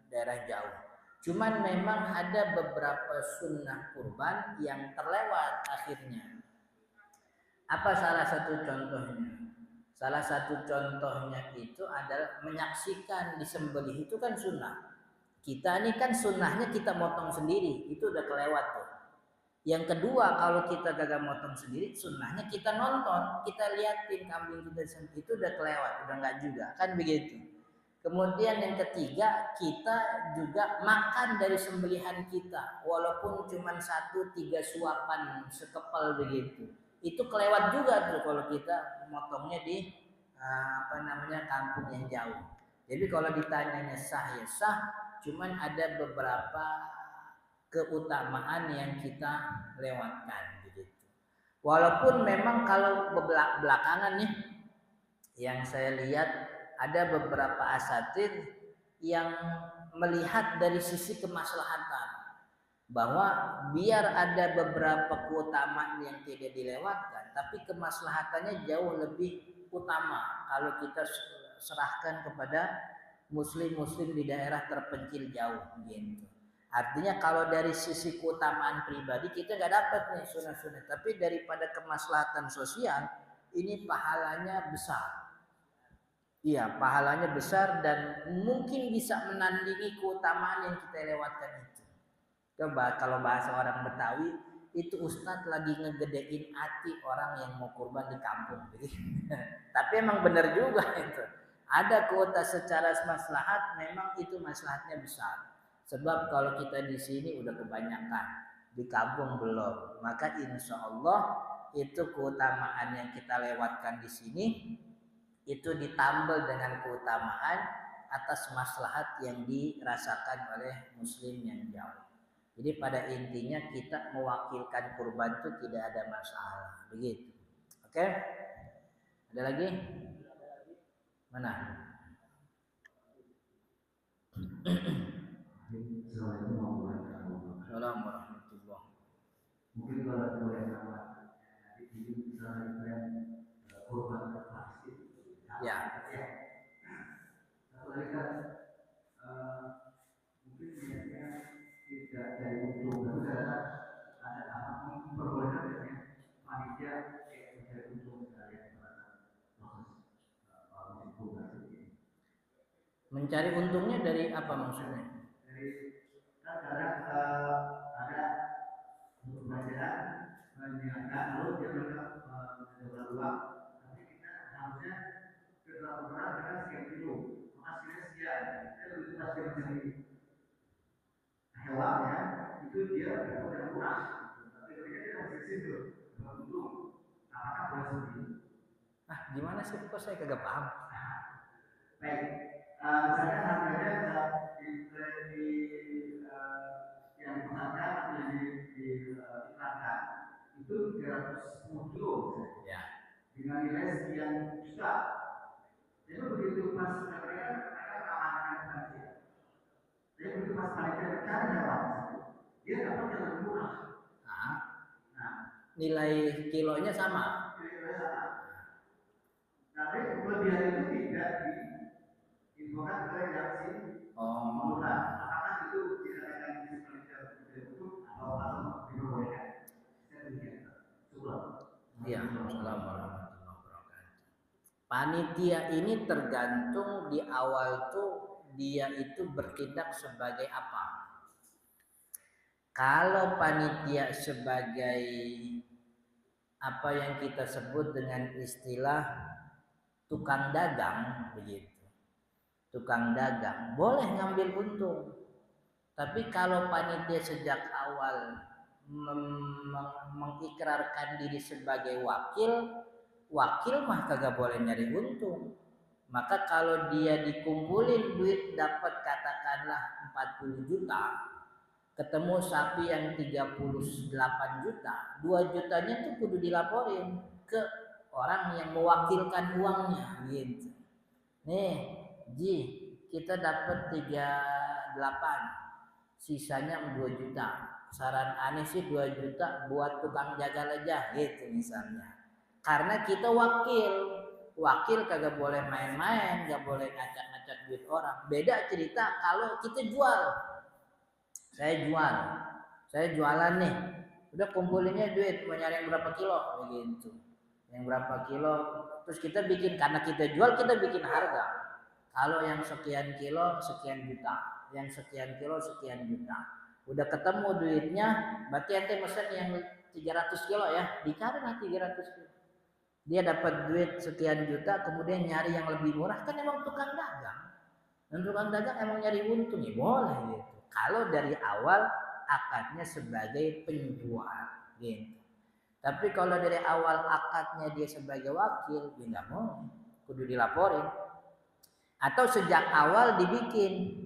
daerah jauh. Cuman memang ada beberapa sunnah kurban yang terlewat akhirnya. Apa salah satu contohnya? Salah satu contohnya itu adalah menyaksikan disembelih itu kan sunnah. Kita ini kan sunnahnya kita motong sendiri, itu udah kelewat tuh. Yang kedua, kalau kita gagal motong sendiri, sunnahnya kita nonton, kita liatin kambing kita sendiri, itu udah kelewat, udah nggak juga, kan begitu. Kemudian yang ketiga, kita juga makan dari sembelihan kita, walaupun cuma 1-3 suapan sekepal begitu. Itu kelewat juga tuh kalau kita motongnya di kampung yang jauh. Jadi kalau ditanyanya sah ya sah, cuman ada beberapa keutamaan yang kita lewatkan begitu. Walaupun memang kalau belakangan nih yang saya lihat ada beberapa asatid yang melihat dari sisi kemaslahatan bahwa biar ada beberapa keutamaan yang tidak dilewatkan, tapi kemaslahatannya jauh lebih utama kalau kita serahkan kepada muslim-muslim di daerah terpencil jauh gitu. Artinya kalau dari sisi keutamaan pribadi kita nggak dapat nih sunnah-sunnah, tapi daripada kemaslahatan sosial ini pahalanya besar. Iya, pahalanya besar dan mungkin bisa menandingi keutamaan yang kita lewatkan itu. Coba kalau bahasa orang Betawi itu Ustadz lagi ngegedein hati orang yang mau kurban di kampung. Tapi emang benar juga itu. Ada kuota secara maslahat, memang itu maslahatnya besar. Sebab kalau kita di sini udah kebanyakan, di kampung belum. Maka insya Allah itu keutamaan yang kita lewatkan di sini itu ditambal dengan keutamaan atas maslahat yang dirasakan oleh muslim yang jauh. Jadi pada intinya kita mewakilkan kurban itu tidak ada masalah. Begitu. Oke? Ada lagi? Mana? Assalamualaikum warahmatullahi. Mungkin kalau boleh nama di misalnya korban plastik. Ya. Satu lagi kan mungkin niatnya tidak dari untung, tapi karena ada anak memperbolehkan biasanya panitia mencari untung sekalian pada proses Mencari untungnya dari apa maksudnya? Dari kan kadang ada untuk pelajaran menyiapkan lalu dia mereka menjual uang. Tapi kita harusnya setelah ukuran kita sekian kilo, hasilnya sekian. Kita begitu pas dia mencari hewan ya, itu dia dapat yang murah. Tapi ketika dia masih situ, beruntung. Apakah boleh seperti itu? Gimana sih? Kok saya kagak paham? Baik, misalnya harganya di yang dipesankan atau yang diiklankan itu 310 kilo Ya. dengan nilai sekian juta. Jadi begitu pas mereka mengamankan panitia. Jadi begitu pas panitia mencari hewan dia dapat yang lebih murah. Nah, nilai kilonya sama. Nilai sama. Tapi kelebihan itu tidak diinfokan ke yang si murah. Apakah itu dikatakan di panitia itu atau diperbolehkan? Saya demikian. Iya, Assalamualaikum warahmatullahi wabarakatuh. Panitia ini tergantung di awal tuh dia itu bertindak sebagai apa. Kalau panitia sebagai apa yang kita sebut dengan istilah tukang dagang begitu. Tukang dagang boleh ngambil untung. Tapi kalau panitia sejak awal mengikrarkan diri sebagai wakil mah kagak boleh nyari untung. Maka kalau dia dikumpulin duit dapat katakanlah 40 juta, ketemu sapi yang 38 juta, 2 jutanya tuh kudu dilaporin ke orang yang mewakilkan uangnya gitu. Nih, Ji, kita dapat 38, sisanya 2 juta. Saran aneh sih 2 juta buat tukang jagal aja gitu misalnya. Karena kita wakil kagak boleh main-main, gak boleh ngacak-ngacak duit orang. Beda cerita kalau kita jual. Saya jualan nih, udah kumpulinnya duit, mau nyari yang berapa kilo begitu. Yang berapa kilo, terus kita bikin, karena kita jual kita bikin harga. Kalau yang sekian kilo sekian juta, yang sekian kilo sekian juta. Udah ketemu duitnya, berarti ente mesen yang 300 kilo ya, dicarilah 300 kilo. Dia dapat duit sekian juta, kemudian nyari yang lebih murah, kan emang tukang dagang. Dan tukang dagang emang nyari untung, ya boleh gitu. Kalau dari awal akadnya sebagai penjual gitu. Tapi kalau dari awal akadnya dia sebagai wakil, ya nggak mau, kudu dilaporin. Atau sejak awal dibikin,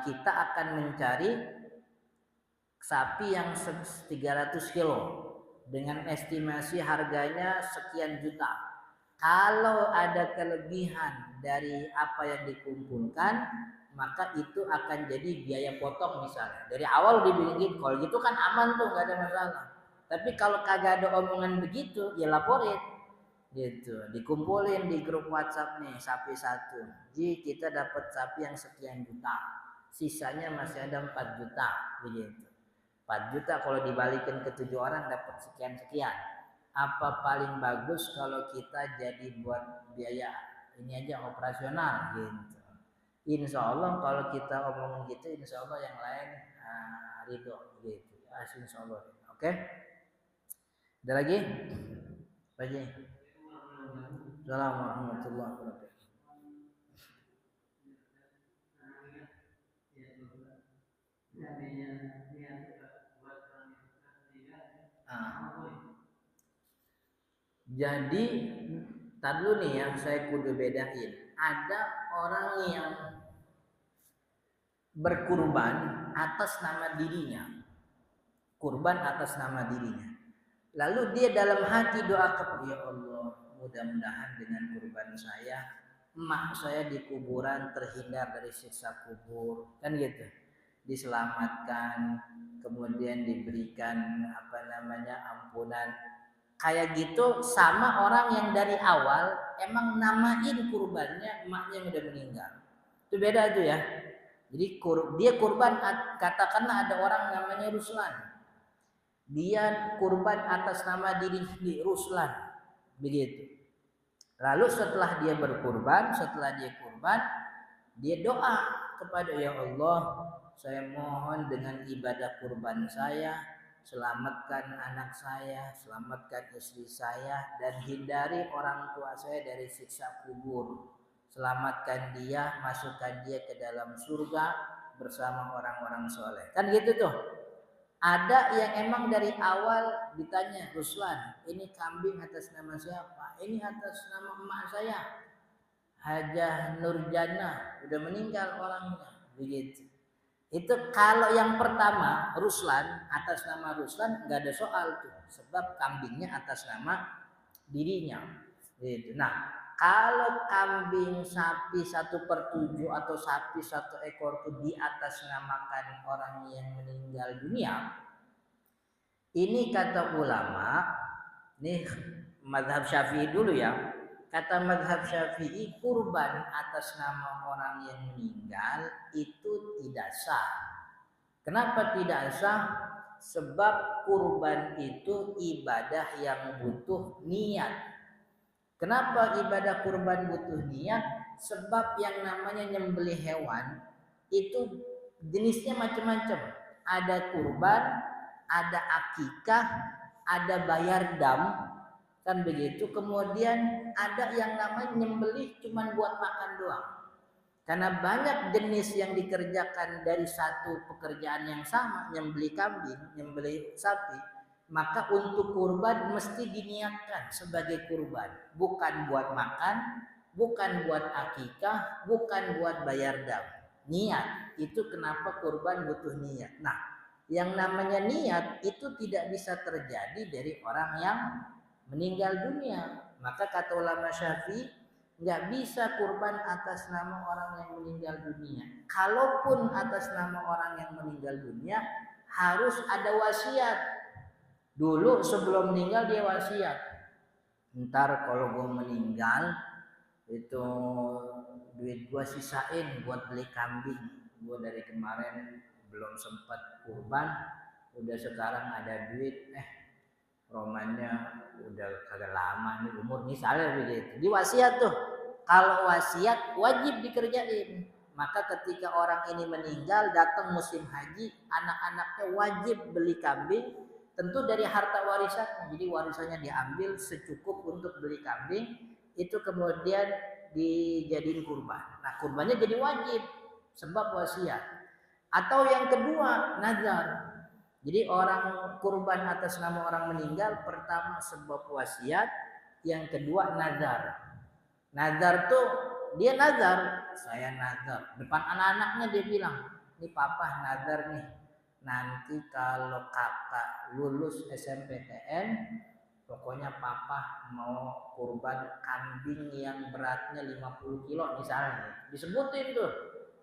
kita akan mencari sapi yang 300 kilo dengan estimasi harganya sekian juta. Kalau ada kelebihan dari apa yang dikumpulkan, maka itu akan jadi biaya potong misalnya. Dari awal dibikin, kalau gitu kan aman tuh, nggak ada masalah. Tapi kalau kagak ada omongan begitu, ya laporin. Gitu, dikumpulin di grup WhatsApp nih, sapi satu. Ji, kita dapat sapi yang sekian juta. Sisanya masih ada 4 juta begitu. 4 juta kalau dibalikin ke 7 orang dapat sekian-sekian. Apa paling bagus kalau kita jadi buat biaya ini aja operasional gitu. Insya Allah kalau kita omongin gitu, insya Allah yang lain ridho gitu. Insya Allah. Oke? Ada lagi? Pak Ji? Assalamualaikum warahmatullahi wabarakatuh. Jadi tadi dulu nih ya, saya kudu bedain. Ada orang yang berkurban atas nama dirinya. Kurban atas nama dirinya. Lalu dia dalam hati doa kepada ya Allah, mudah-mudahan dengan kurban saya, emak saya di kuburan terhindar dari siksa kubur, kan gitu. Diselamatkan, kemudian diberikan ampunan. Kayak gitu sama orang yang dari awal emang namain kurbannya emaknya yang udah meninggal. Itu beda tuh ya. Jadi dia kurban, katakanlah ada orang namanya Ruslan. Dia kurban atas nama diri Ruslan. Begitu. Lalu setelah dia kurban, dia doa kepada ya Allah, saya mohon dengan ibadah kurban saya, selamatkan anak saya, selamatkan istri saya, dan hindari orang tua saya dari siksa kubur. Selamatkan dia, masukkan dia ke dalam surga bersama orang-orang soleh. Kan gitu tuh. Ada yang emang dari awal ditanya, Ruslan, ini kambing atas nama siapa? Ini atas nama emak saya, Hajah Nurjana, udah meninggal orangnya, begitu. Itu kalau yang pertama Ruslan, atas nama Ruslan nggak ada soal tuh, sebab kambingnya atas nama dirinya. Gitu. Nah, kalau kambing sapi 1/7 atau sapi 1 ekor itu di atas namakan orang yang meninggal dunia, ini kata ulama, nih mazhab Syafi'i dulu ya. Kata mazhab Syafi'i, kurban atas nama orang yang meninggal itu tidak sah. Kenapa tidak sah? Sebab kurban itu ibadah yang butuh niat. Kenapa ibadah kurban butuh niat? Sebab yang namanya nyembelih hewan itu jenisnya macam-macam. Ada kurban, ada akikah, ada bayar dam, kan begitu. Kemudian ada yang namanya nyembelih cuman buat makan doang. Karena banyak jenis yang dikerjakan dari satu pekerjaan yang sama, nyembelih kambing, nyembelih sapi, maka untuk kurban mesti diniatkan sebagai kurban, bukan buat makan, bukan buat akikah, bukan buat bayar dam. Niat, itu kenapa kurban butuh niat. Nah, yang namanya niat itu tidak bisa terjadi dari orang yang meninggal dunia. Maka kata ulama Syafi'i, nggak bisa kurban atas nama orang yang meninggal dunia. Kalaupun atas nama orang yang meninggal dunia, harus ada wasiat. Dulu sebelum meninggal dia wasiat. Ntar kalau gue meninggal, itu duit gue sisain buat beli kambing. Gue dari kemarin belum sempat kurban, udah sekarang ada duit, romannya udah kagak lama nih umur, misalnya begitu. Di wasiat tuh, kalau wasiat wajib dikerjain. Maka ketika orang ini meninggal, datang musim haji, anak-anaknya wajib beli kambing, tentu dari harta warisan. Jadi warisannya diambil secukup untuk beli kambing, itu kemudian dijadiin kurban. Nah, kurbannya jadi wajib sebab wasiat. Atau yang kedua, nazar. Jadi orang kurban atas nama orang meninggal, pertama sebab wasiat, yang kedua nazar. Nazar tuh dia nazar, saya nazar depan anak-anaknya, dia bilang, ini papa nazar nih, nanti kalau kakak lulus SMPTN, pokoknya papa mau kurban kambing yang beratnya 50 kilo misalnya, disebutin tuh.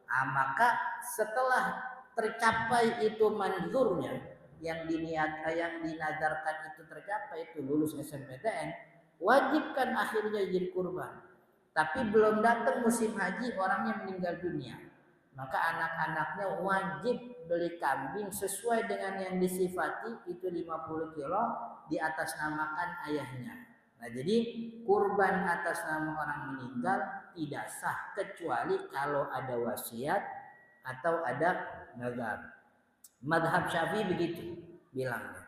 Nah, maka setelah tercapai itu manzurnya, yang dinazarkan itu tercapai, itu lulus SMPTN, wajibkan akhirnya jadi kurban. Tapi belum datang musim haji, orangnya meninggal dunia, maka anak-anaknya wajib beli kambing sesuai dengan yang disifati, itu 50 kilo, di atas namakan ayahnya. Nah, jadi kurban atas nama orang meninggal tidak sah kecuali kalau ada wasiat atau ada nazar. Mazhab Syafi'i begitu bilangnya.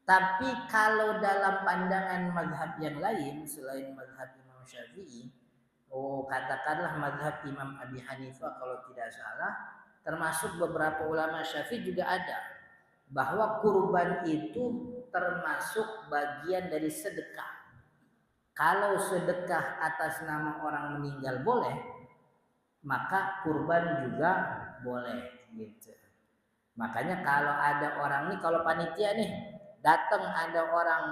Tapi kalau dalam pandangan mazhab yang lain selain mazhab Imam Syafi'i, katakanlah mazhab Imam Abi Hanifah kalau tidak salah, termasuk beberapa ulama Syafi'i juga ada, bahwa kurban itu termasuk bagian dari sedekah. Kalau sedekah atas nama orang meninggal boleh, maka kurban juga boleh gitu. Makanya kalau ada orang nih, kalau panitia nih datang ada orang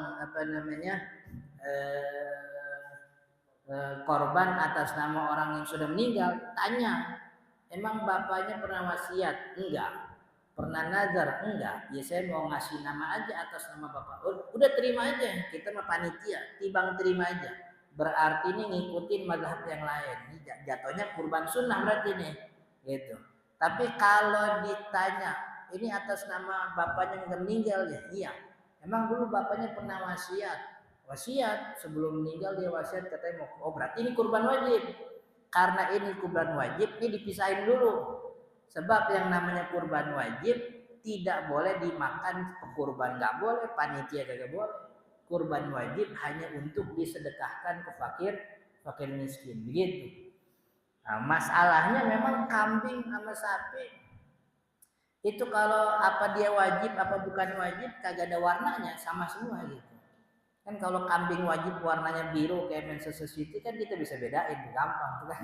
korban atas nama orang yang sudah meninggal, tanya, emang bapaknya pernah wasiat? Enggak. Pernah nazar? Enggak. Ya saya mau ngasih nama aja atas nama bapak. Udah terima aja, kita mah panitia, tibang terima aja. Berarti ini ngikutin mazhab yang lain. Ini jatuhnya kurban sunnah berarti nih, gitu. Tapi kalau ditanya, ini atas nama bapaknya yang meninggal ya? Iya. Emang dulu bapaknya pernah wasiat? Wasiat sebelum meninggal dia wasiat katanya mau, berarti ini kurban wajib. karena ini kurban wajib, ini dipisahin dulu. Sebab yang namanya kurban wajib tidak boleh dimakan kurban, nggak boleh, panitia tidak boleh. Kurban wajib hanya untuk disedekahkan ke fakir miskin, begitu. Nah, masalahnya memang kambing sama sapi itu kalau apa dia wajib apa bukan wajib kagak ada warnanya, sama semua gitu. Kan kalau kambing wajib warnanya biru kayak Manchester City kan kita bisa bedain gampang tuh kan.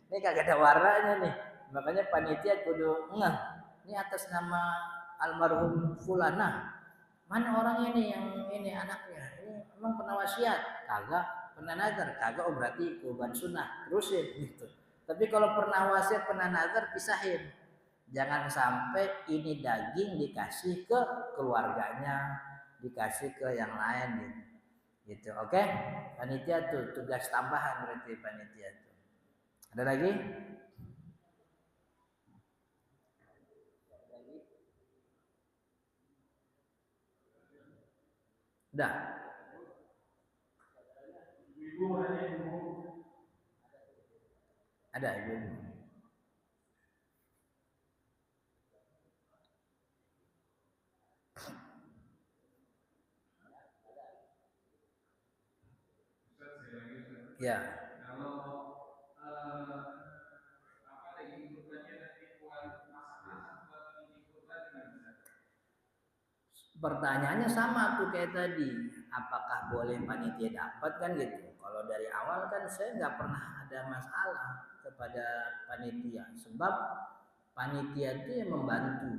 Ini kagak ada warnanya nih. Makanya panitia kudu ngeh. Ini atas nama almarhum fulana. Mana orangnya nih yang ini anaknya? Ini emang pernah wasiat? Kagak. Pernah nazar? Kagak. Oh berarti kurban sunnah. Terusin gitu. Tapi kalau pernah wasiat, pernah nazar, pisahin. Jangan sampai ini daging dikasih ke keluarganya, dikasih ke yang lain gitu. Gitu, oke? Panitia tuh tugas tambahan berarti panitia tuh. Ada lagi? Udah. Ada ibu. Ya. Kalau apa daging kurbannya nanti buat masak-masak buat ini kurban gimana? Pertanyaannya sama tuh kayak tadi, apakah boleh panitia dapat kan gitu. Kalau dari awal kan saya nggak pernah ada masalah kepada panitia, sebab panitia itu yang membantu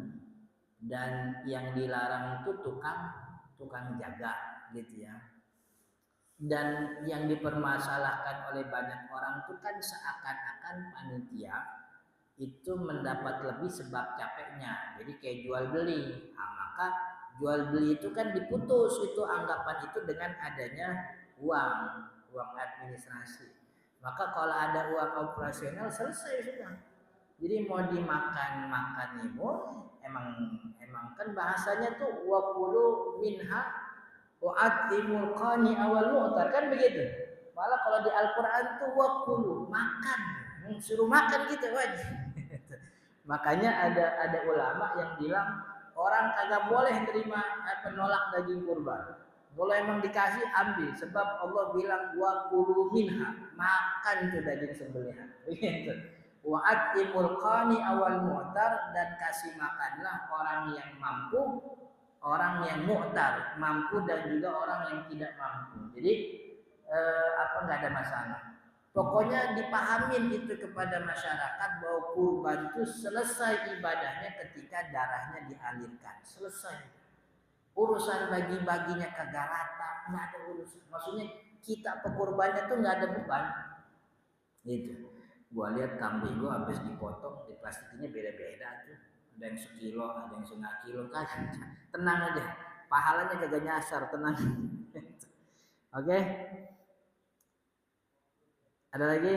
dan yang dilarang itu tukang jaga gitu ya. Dan yang dipermasalahkan oleh banyak orang itu kan seakan-akan panitia itu mendapat lebih sebab capeknya. Jadi kayak jual beli. Nah, maka jual beli itu kan diputus itu anggapan itu dengan adanya uang administrasi. Maka kalau ada uang operasional selesai sudah. Jadi mau dimakan makan ibu emang kan bahasanya tuh wakulu minha wa'atimul qani awal mu'tar kan begitu. Malah kalau di Al-Qur'an tuh wakulu makan, suruh makan gitu wajib. Makanya ada ulama yang bilang orang kagak boleh terima penolak daging kurban. Kalau emang dikasih ambil, sebab Allah bilang wakulu minha, makan tuh daging sembelihan. Begitu. Wa'atimul qani awal mu'tar, dan kasih makanlah orang yang mampu, orang yang mu'tar, mampu, dan juga orang yang tidak mampu. Jadi nggak ada masalah. Pokoknya dipahamin itu kepada masyarakat bahwa kurban itu selesai ibadahnya ketika darahnya dialirkan. Selesai. Urusan bagi-baginya kagak rata, nggak ada urusan. Maksudnya kita pekurbannya tuh nggak ada beban. Gitu. Gua lihat kambing gua habis dipotong, di plastiknya beda-beda tuh. Ada yang sekilo, ada yang setengah kilo, kan tenang aja, pahalanya kagak nyasar, tenang. Oke, ada lagi?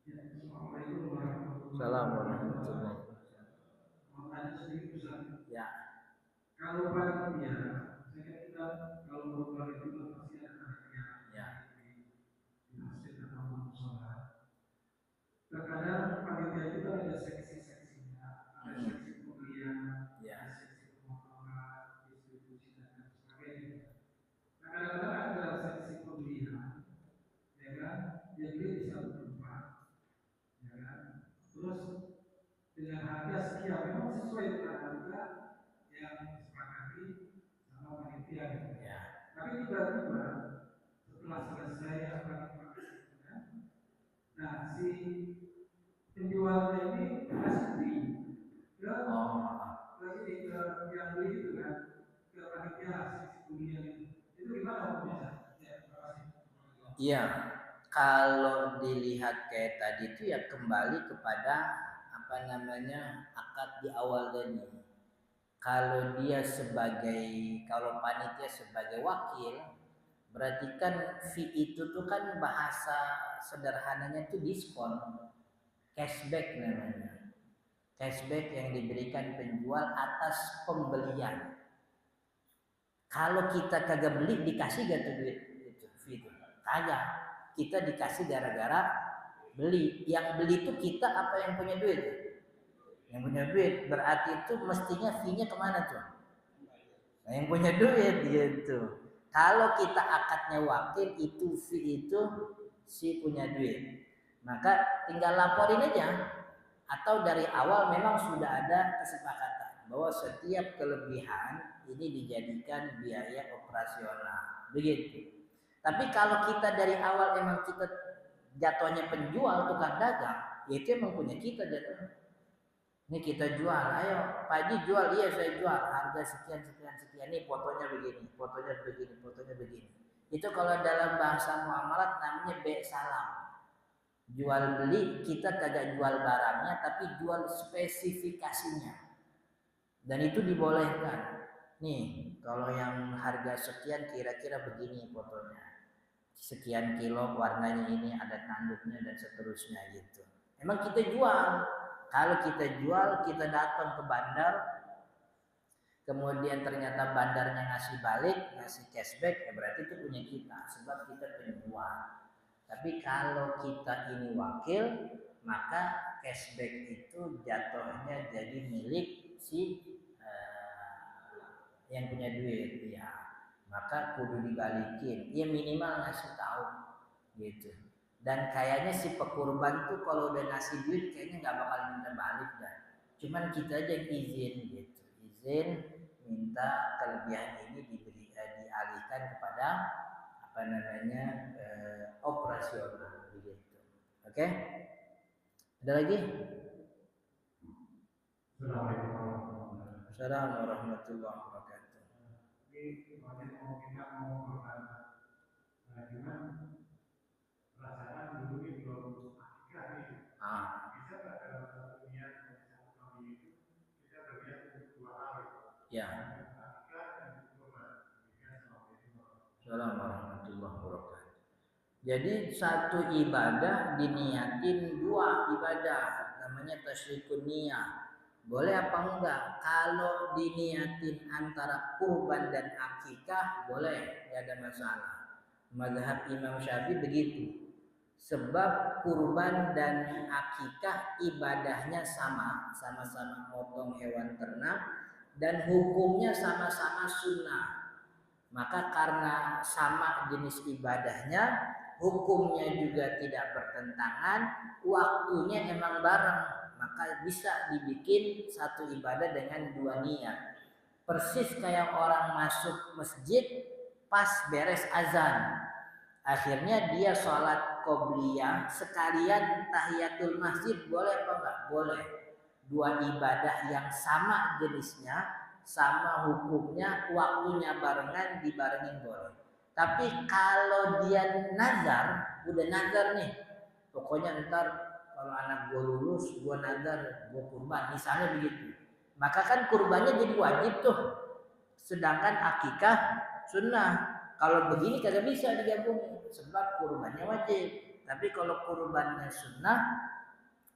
Assalamualaikum warahmatullahi wabarakatuh. Ya. Kalau panitia, saya kira kita kalau kurban itu kan pasti ada panitia Ya. di masjid atau musola. Terkadang panitia itu kan ada seksi-seksinya, ada seksi pembelian, ada seksi pemotongan, distribusi dan lain sebagainya. Nah kadang-kadang ada seksi pembelian, ya kan, yang beli di satu tempat, ya kan, terus dengan harga sekian memang sesuai dengan harga yang disepakati sama panitia gitu. Ya. Tapi tiba-tiba setelah selesai apa itu kan, nah si penjualnya ini kasih fee ke ini ke yang beli itu kan, ke panitia seksi pembelian itu gimana hukumnya? Ya, terima kasih. Iya, kalau dilihat kayak tadi itu ya kembali kepada apa namanya akad di awal tadi. Kalau dia kalau panitia sebagai wakil, berarti kan fee itu tuh kan bahasa sederhananya itu diskon, cashback namanya. Cashback yang diberikan penjual atas pembelian. Kalau kita kagak beli dikasih gak tuh duit itu fee itu? Kagak. Kita dikasih gara-gara beli. Yang beli itu kita apa yang punya duit? Yang punya duit. Berarti itu mestinya fee-nya kemana tuh? Nah, yang punya duit gitu. Kalau kita akadnya wakil itu fee itu si punya duit. Maka tinggal laporin aja. Atau dari awal memang sudah ada kesepakatan bahwa setiap kelebihan ini dijadikan biaya operasional. Begitu. Tapi kalau kita dari awal emang kita jatuhnya penjual tukang dagang, ya itu emang punya kita jatuhnya. Ini kita jual, ayo Pak Haji jual, iya saya jual, harga sekian sekian sekian, ini fotonya begini, fotonya begini, fotonya begini. Itu kalau dalam bahasa muamalat namanya be salam. Jual beli kita kagak jual barangnya tapi jual spesifikasinya. Dan itu dibolehkan. Nih, kalau yang harga sekian kira-kira begini fotonya. Sekian kilo warnanya ini ada tanduknya dan seterusnya gitu. Emang kita jual. Kalau kita jual, kita datang ke bandar, kemudian ternyata bandarnya ngasih balik, ngasih cashback, ya berarti itu punya kita, sebab kita penjual. Tapi kalau kita ini wakil, maka cashback itu jatuhnya jadi milik si yang punya duit, ya. Maka kudu dibalikin, ya minimal ngasih tahu, gitu. Dan kayaknya si pekurban tuh kalau udah ngasih duit kayaknya nggak bakal minta balik dah. Cuman kita aja yang izin gitu, izin minta kelebihan ini dialihkan kepada apa namanya operasional begitu. Oke? Ada lagi? Assalamualaikum warahmatullahi wabarakatuh. Ini mau kita mau berbagi, cuman rasakan dulu ini belum akikah nih. Bisa nggak dalam satu niat satu kali itu kita berniat untuk 2 kali? Ya. Akikah dan kurban. Assalamualaikum warahmatullahi wabarakatuh. Jadi satu ibadah diniatin 2 ibadah, namanya tasyrikun niyah. Boleh apa enggak? Kalau diniatin antara kurban dan akikah boleh, tidak ada masalah. Mazhab Imam Syafi'i begitu. Sebab kurban dan akikah ibadahnya sama, sama-sama motong hewan ternak dan hukumnya sama-sama sunnah. Maka karena sama jenis ibadahnya, hukumnya juga tidak bertentangan, waktunya emang bareng. Maka bisa dibikin satu ibadah dengan 2 niat. Persis kayak orang masuk masjid pas beres azan. Akhirnya dia sholat qobliyah sekalian tahiyatul masjid, boleh apa enggak? Boleh. 2 ibadah yang sama jenisnya, sama hukumnya, waktunya barengan, dibarengin boleh. Tapi kalau dia nazar, udah nazar nih, pokoknya ntar kalau anak gue lulus, gue nazar, gue kurban, misalnya begitu. Maka kan kurbannya jadi wajib tuh. Sedangkan akikah sunnah. Kalau begini kagak bisa digabung, sebab kurbannya wajib. Tapi kalau kurbannya sunnah,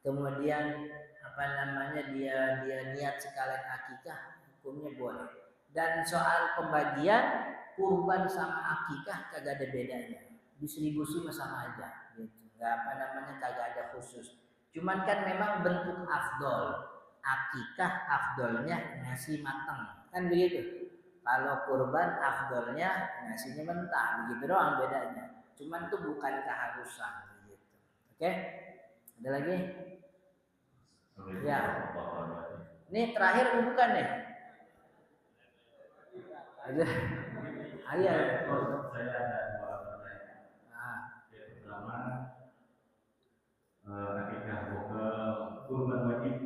kemudian apa namanya dia niat sekalian akikah, hukumnya boleh. Dan soal pembagian kurban sama akikah kagak ada bedanya, distribusi sama aja gitu. Nggak apa namanya kagak ada khusus. Cuman kan memang bentuk afdol. Akikah afdolnya ngasih matang, kan begitu. Kalau kurban afdolnya ngasihnya mentah, begitu doang bedanya. Cuman itu bukan keharusan gitu. Oke? Ada lagi? Ya. Ini terakhir bukan nih? Ada. Ayo. Saya ada 2 pertanyaan. Yang pertama, akikah kurban wajib.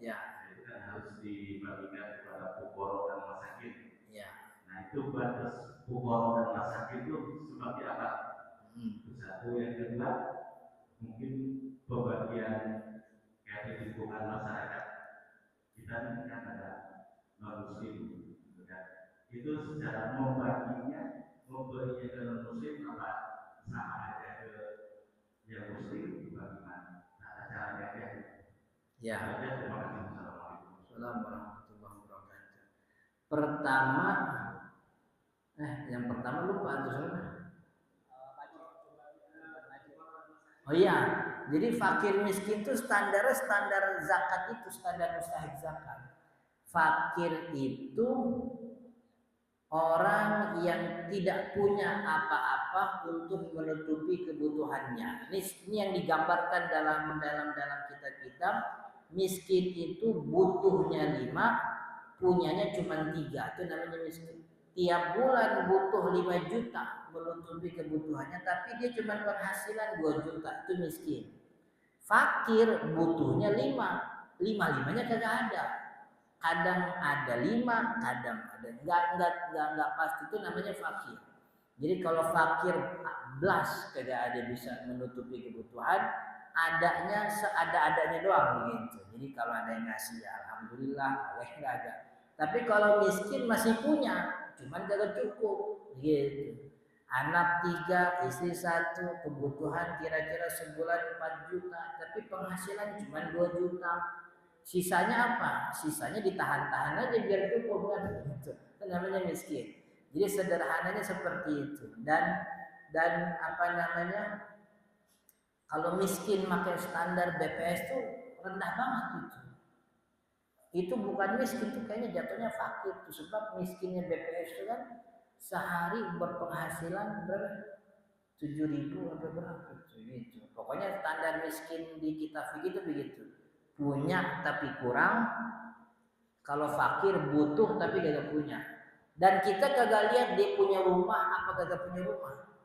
Ya. Itu kan harus dibagikan kepada fuqara dan masakin. Ya. Nah itu batas fuqara dan masakin itu seperti apa? Satu, yang kedua, mungkin pembagian kayak di lingkungan masyarakat kita ini kan ada non muslim, itu secara memberinya ke non muslim apa sama aja ke yang muslim bagaimana? Nah, caranya ya. Ya. Terima kasih. Assalamualaikum warahmatullahi wabarakatuh. Pertama, Yang pertama lupa antum apa? Oh iya, jadi fakir miskin itu standar zakat itu standar mustahik zakat. Fakir itu orang yang tidak punya apa-apa untuk menutupi kebutuhannya. Ini yang digambarkan dalam kitab-kitab. Miskin itu butuhnya 5, punyanya cuma 3. Itu namanya miskin. Tiap bulan butuh 5 juta menutupi kebutuhannya, tapi dia cuma penghasilan 2 juta. Itu miskin. Fakir butuhnya 5, 5-5-nya kagak ada. Kadang ada 5, kadang ada enggak pasti. Itu namanya fakir. Jadi kalau fakir blas kagak ada bisa menutupi kebutuhan, adanya seada-adanya doang begitu. Jadi kalau ada yang ngasih ya alhamdulillah, kalau enggak ada. Tapi kalau miskin masih punya, cuman kagak cukup gitu. Anak 3, istri 1, kebutuhan kira-kira sebulan 4 juta, tapi penghasilan cuma 2 juta. Sisanya apa? Sisanya ditahan-tahan aja biar cukup kan gitu. Itu namanya miskin. Jadi sederhananya seperti itu. Dan apa namanya? Kalau miskin pakai standar BPS tuh rendah banget itu. Itu bukan miskin, itu kayaknya jatuhnya fakir tuh, sebab miskinnya BPS itu kan sehari berpenghasilan berapa? 7.000 atau berapa gitu. Pokoknya standar miskin di kitab fikih itu begitu. Punya tapi kurang, kalau fakir butuh tapi gak punya. Dan kita kagak lihat dia punya rumah apa kagak punya rumah.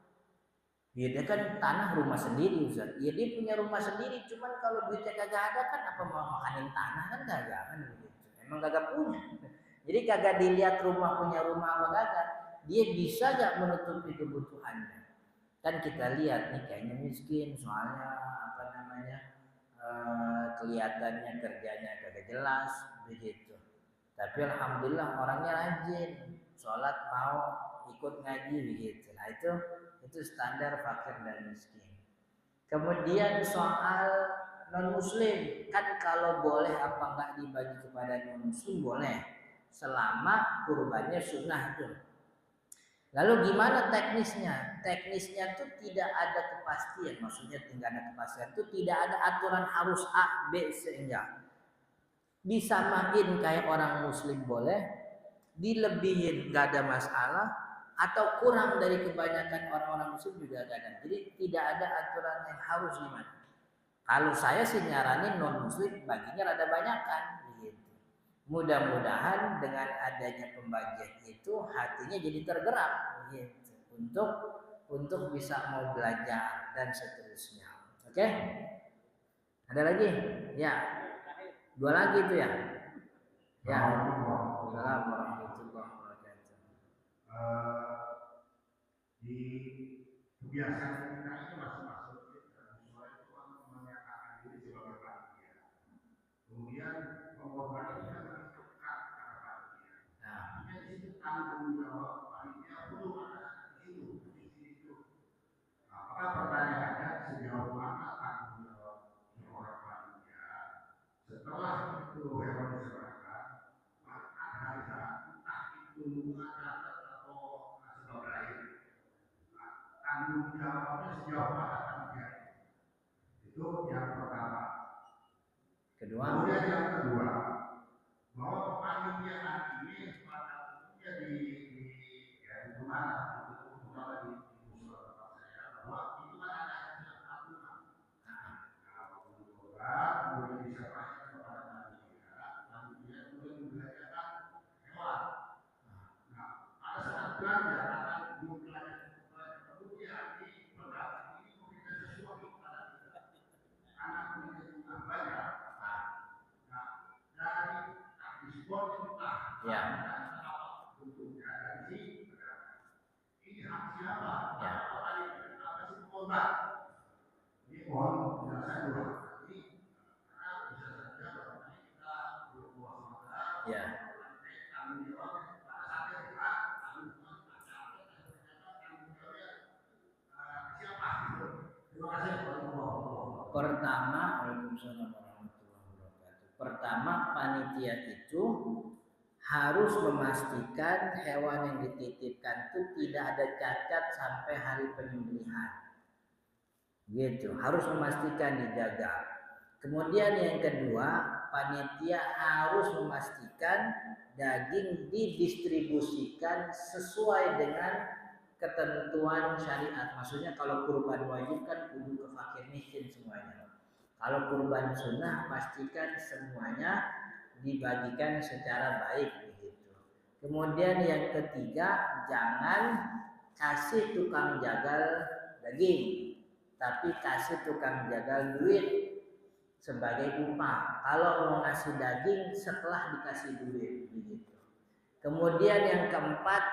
Ya dia kan tanah rumah sendiri Ustaz. Ya dia punya rumah sendiri, cuman kalau duitnya kagak ada kan apa mau makanin tanah kan kagak kan begitu. Emang kagak punya. Jadi kagak dilihat rumah punya rumah apa kagak. Dia bisa gak menutupi kebutuhannya. Kan kita lihat nih kayaknya miskin soalnya apa namanya kelihatannya kerjanya kagak jelas begitu. Tapi alhamdulillah orangnya rajin, sholat mau ikut ngaji begitu. Nah itu standar fakir dan miskin. Kemudian soal non muslim, kan kalau boleh apa enggak dibagi kepada non muslim boleh, selama kurbannya sunnah tuh. Lalu gimana teknisnya? Teknisnya tuh tidak ada kepastian, maksudnya tidak ada kepastian tuh tidak ada aturan harus A, B, C, enggak. Disamain kayak orang muslim boleh, dilebihin nggak ada masalah, atau kurang dari kebanyakan orang-orang muslim juga gak ada. Jadi tidak ada aturan yang harus gimana. Kalau saya sih nyaranin non muslim baginya rada banyakan begitu. Mudah-mudahan dengan adanya pembagian itu hatinya jadi tergerak gitu untuk bisa mau belajar dan seterusnya. Oke? Ada lagi? Ya. 2 lagi itu ya. Ya. Assalamualaikum warahmatullahi wabarakatuh. Di kebiasaan kita ini masing-masing siswa itu menyatakan diri sebagai panitia. Kemudian pengorbanannya lebih dekat karena panitia. Nah, artinya di situ tanggung jawab panitia belum ada di situ. Apakah pertanyaannya sejauh mana tanggung jawab seorang panitia setelah itu hewan diserahkan, maka harga entah itu ada atau sebab lain, tanggung jawabnya sejauh mana panitia itu yang pertama. Kemudian yang kedua, bahwa kepanitiaan ini pada umumnya di mana terutama di musola tempat saya, bahwa itu kan ada aturan. Kemudian diserahkan kepada panitia kemudian membelanjakan hewan. Nah, pada saat belanja akan jumlahnya kemudian di berapa ini memberikan sesuatu kepada kita. Anak punya jumlah banyak. Nah, dari diskon jumlah. Ya. Bentuknya dari sini. Ini hak siapa? Ya. Apa sih korban? Ini mohon penjelasan dulu. Ya. Pertama, Waalaikumsalam warahmatullahi wabarakatuh. Pertama, panitia itu harus memastikan hewan yang dititipkan itu tidak ada cacat sampai hari penyembelihan. Gitu, harus memastikan dijaga. Kemudian yang kedua, panitia harus memastikan daging didistribusikan sesuai dengan ketentuan syariat. Maksudnya kalau kurban wajib kan kudu ke fakir miskin semuanya. Kalau kurban sunnah pastikan semuanya dibagikan secara baik begitu. Kemudian yang ketiga, jangan kasih tukang jagal daging, tapi kasih tukang jagal duit sebagai upah. Kalau mau ngasih daging setelah dikasih duit begitu. Kemudian yang keempat,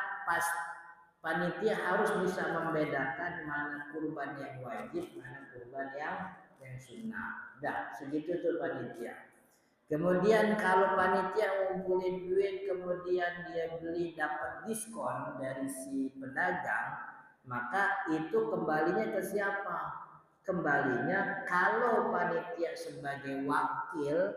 panitia harus bisa membedakan mana kurban yang wajib, mana kurban yang sunnah. Dah, segitu tuh panitia. Kemudian kalau panitia ngumpulin duit, kemudian dia beli dapat diskon dari si pedagang, maka itu kembalinya ke siapa? Kembalinya kalau panitia sebagai wakil,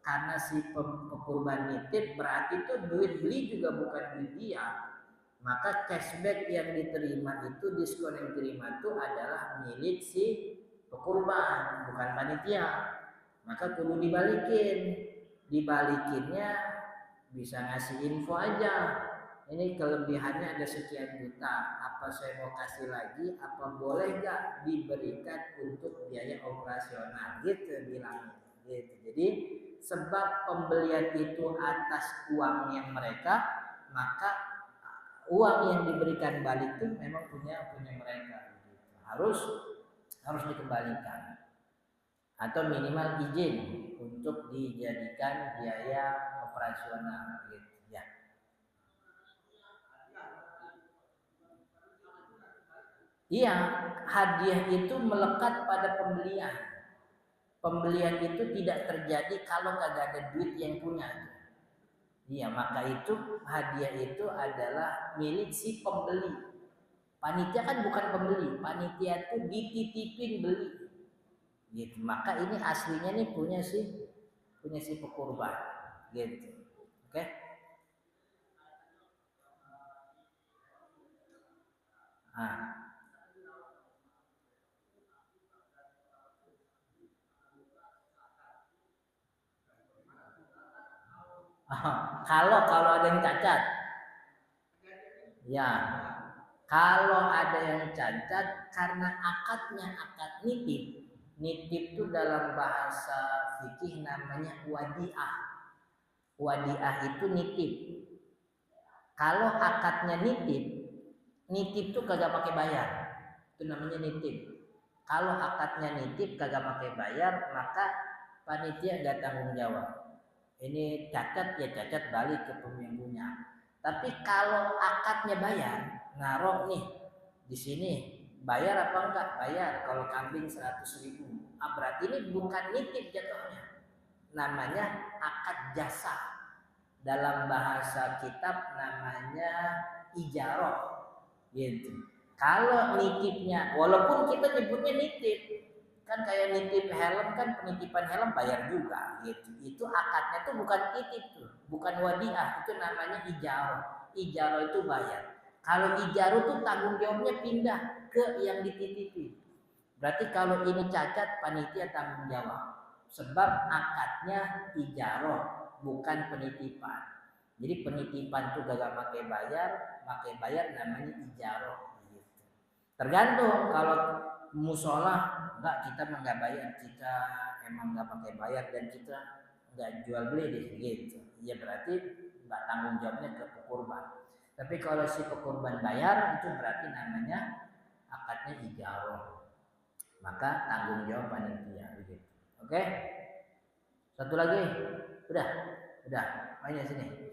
karena si pekurban nitip, berarti itu duit beli juga bukan duit dia. Maka cashback yang diterima itu, diskon yang diterima itu adalah milik si pekurban, bukan panitia. Maka kudu dibalikinnya bisa ngasih info aja, ini kelebihannya ada sekian juta, apa saya mau kasih lagi, apa boleh gak diberikan untuk biaya operasional, gitu bilangnya gitu. Jadi sebab pembelian itu atas uangnya mereka, maka uang yang diberikan balik itu memang punya mereka gitu. harus dikembalikan atau minimal izin untuk dijadikan biaya operasional gitu ya. Iya, hadiah itu melekat pada pembelian. Pembelian itu tidak terjadi kalau kagak ada duit yang punya. Iya, maka itu hadiah itu adalah milik si pembeli. Panitia kan bukan pembeli, panitia itu dititipin beli. Gitu. Maka ini aslinya nih punya si pekurban. Gitu. Oke? Nah, kalau ada yang cacat, ya. Kalau ada yang cacat karena akad nitip. Nitip itu dalam bahasa fikih namanya wadiah. Wadiah itu nitip. Kalau akadnya nitip tuh kagak pakai bayar. Itu namanya nitip. Kalau akadnya nitip kagak pakai bayar, maka panitia nggak tanggung jawab. Ini cacat ya cacat, balik ke pemilihnya. Tapi kalau akadnya bayar, naruh nih di sini, bayar apa enggak? Bayar. Kalau kambing 100.000, berarti ini bukan nitip jatuhnya. Namanya akad jasa. Dalam bahasa kitab namanya ijarah. Gitu. Kalau nitipnya, walaupun kita nyebutnya nitip, kan kayak nitip helm, kan penitipan helm bayar juga gitu. Itu akadnya tuh bukan titip tuh, bukan wadiah, itu namanya ijarah. Ijarah itu bayar. Kalau ijarah tuh tanggung jawabnya pindah ke yang dititipi. Berarti kalau ini cacat, panitia tanggung jawab. Sebab akadnya ijarah, bukan penitipan. Jadi penitipan tuh gak pakai bayar namanya ijarah. Tergantung, kalau musola enggak, kita mah enggak bayar, kita emang enggak pakai bayar dan kita enggak jual beli deh gitu. Ya berarti enggak tanggung jawabnya ke pekurban. Tapi kalau si pekurban bayar, itu berarti namanya akadnya ijarah. Maka tanggung jawab panitia gitu. Oke? Satu lagi. Udah. Mainnya sini.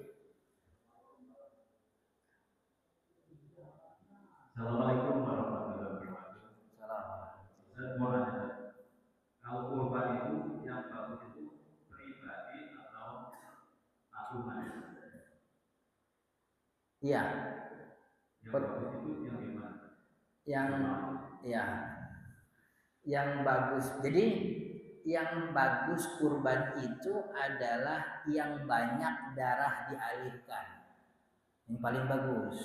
Assalamualaikum warahmatullahi wabarakatuh. Saya mau nanya, kalau kurban itu yang bagus itu pribadi atau patungan? Iya. Yang bagus itu yang gimana? Yang bagus. Jadi yang bagus kurban itu adalah yang banyak darah dialirkan. Yang paling bagus.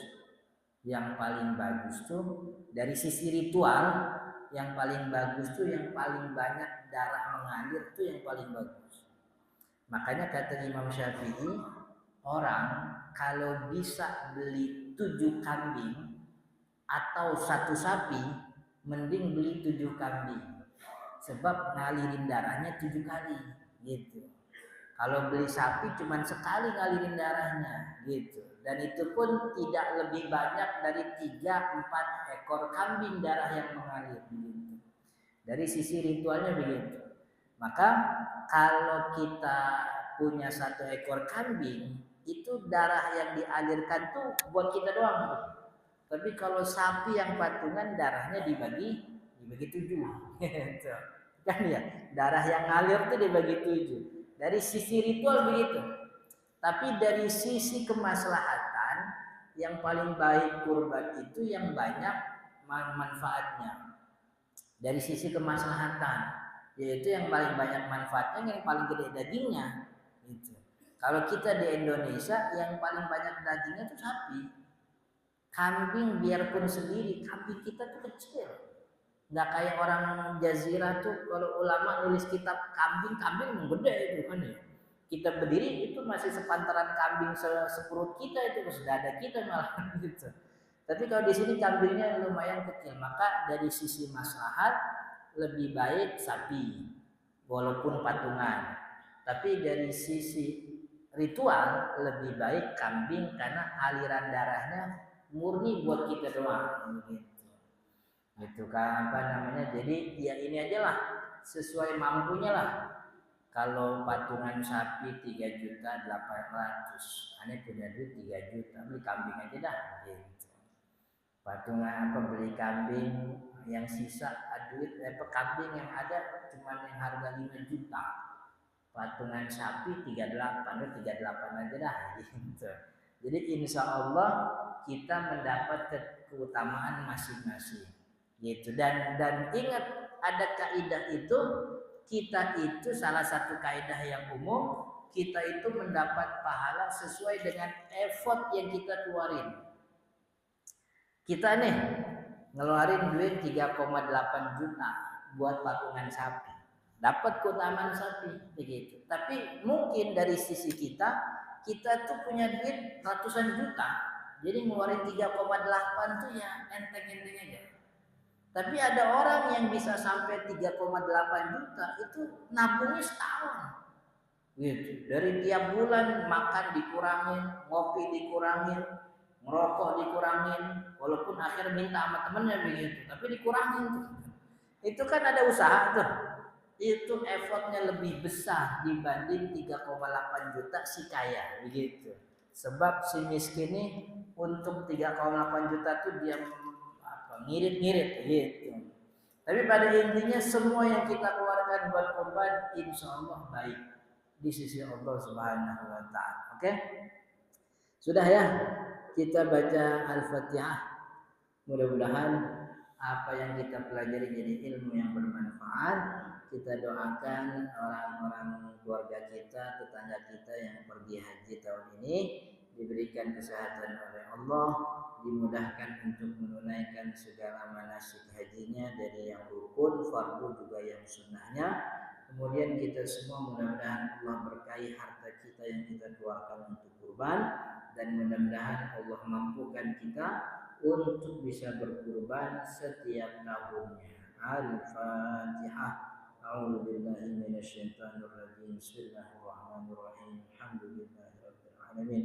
Yang paling bagus tuh dari sisi ritual, yang paling bagus tuh yang paling banyak darah mengalir tuh yang paling bagus. Makanya kata Imam Syafi'i, orang kalau bisa beli 7 kambing atau 1 sapi, mending beli 7 kambing. Sebab ngalirin darahnya 7 kali gitu. Kalau beli sapi cuma sekali ngalirin darahnya gitu. Dan itu pun tidak lebih banyak dari 3-4 ekor kambing darah yang mengalir gitu. Dari sisi ritualnya begitu. Maka kalau kita punya 1 ekor kambing, itu darah yang dialirkan tuh buat kita doang tuh. Tapi kalau sapi yang patungan darahnya dibagi 7 gitu. Kan ya, darah yang ngalir tuh dibagi 7. Dari sisi ritual begitu. Tapi dari sisi kemaslahatan, yang paling baik kurban itu yang banyak manfaatnya. Dari sisi kemaslahatan, yaitu yang paling banyak manfaatnya, yang paling gede dagingnya. Gitu. Kalau kita di Indonesia, yang paling banyak dagingnya itu sapi. Kambing biarpun sendiri, kambing kita tuh kecil. Nggak kayak orang Jazirah tuh, kalau ulama nulis kitab kambing gede itu kan ya. Kita berdiri itu masih sepantaran kambing seperut kita, itu sedada kita malah gitu. Tapi kalau di sini kambingnya lumayan kecil, maka dari sisi maslahat lebih baik sapi walaupun patungan. Tapi dari sisi ritual lebih baik kambing karena aliran darahnya murni buat kita doang gitu. Gitu kan apa namanya? Jadi ya ini aja lah, sesuai mampunya lah. Kalau patungan sapi 3.800.000, aneh punya duit 3 juta, beli kambing aja dah gitu. Patungan apa, beli kambing yang sisa duit kambing yang ada cuma yang harga 5 juta. Patungan sapi 38 aja dah gitu. Jadi insya Allah kita mendapat keutamaan masing-masing gitu. Dan ingat, ada kaidah itu, kita itu salah satu kaidah yang umum, kita itu mendapat pahala sesuai dengan effort yang kita keluarin. Kita nih ngeluarin duit 3,8 juta buat patungan sapi, dapat keutamaan sapi begitu. Tapi mungkin dari sisi kita tuh punya duit ratusan juta, jadi ngeluarin 3,8 tuh ya enteng-enteng aja. Tapi ada orang yang bisa sampai 3,8 juta itu nabungnya setahun. Gitu. Dari tiap bulan makan dikurangin, ngopi dikurangin, ngerokok dikurangin, walaupun akhir minta sama temennya begitu, tapi dikurangin tuh. Itu kan ada usaha tuh. Itu effortnya lebih besar dibanding 3,8 juta si kaya begitu. Sebab si miskin ini untuk 3,8 juta tuh dia ngirit-ngirit gitu. Tapi pada intinya semua yang kita keluarkan buat korban insya Allah baik di sisi Allah Subhanahu wa taala. Oke? Sudah ya, kita baca Al-Fatihah. Mudah-mudahan apa yang kita pelajari jadi ilmu yang bermanfaat. Kita doakan orang-orang keluarga kita, tetangga kita yang pergi haji tahun ini diberikan kesehatan oleh Allah, dimudahkan untuk menunaikan segala manasik hajinya, dari yang rukun, fardu juga yang sunnahnya. Kemudian kita semua mudah-mudahan Allah berkahi harta kita yang kita keluarkan untuk kurban, dan mudah-mudahan Allah mampukan kita untuk bisa berkurban setiap tahunnya. Al-Fatihah. A'udzu billahi minasyaitonir rajim. Bismillahirrahmanirrahim. Alhamdulillahirabbil alamin.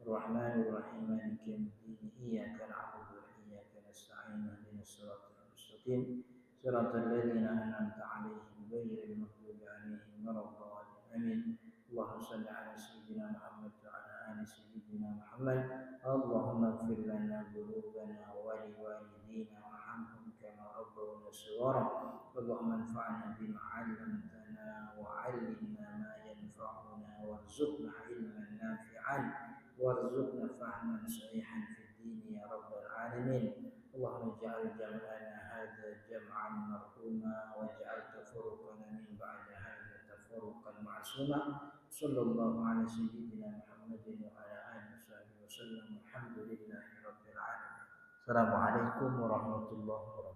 Arrahmanir rahim. Maliki yaumiddin. Iyyaka na'budu wa iyyaka nasta'in. Ihdinas siratal mustaqim. Siratal ladzina an'amta 'alaihim ghairil maghdubi 'alaihim waladdallin. Amin. Allahumma shalli 'ala sayyidina Muhammad wa 'ala ali sayyidina Muhammad. Allahumma ighfir lana dhunubana wa li walidina warhamhum kama rabbawna shighara. Allahumma anfa'na bima 'allamtana wa 'allimna ma yanfa'una warzuqna 'ilman nafi'an warzuqna fahman sahihan fid din ya rabbal alamin. Allahumma ij'al jam'ana hadza jam'an marhuma waj'al tafarruqana min ba'da ma'sumah. Sallallahu ala sayyidina Muhammadin wa ala alihi wasallam. Alhamdulillahi rabbil alamin. Assalamualaikum warahmatullahi wabarakatuh.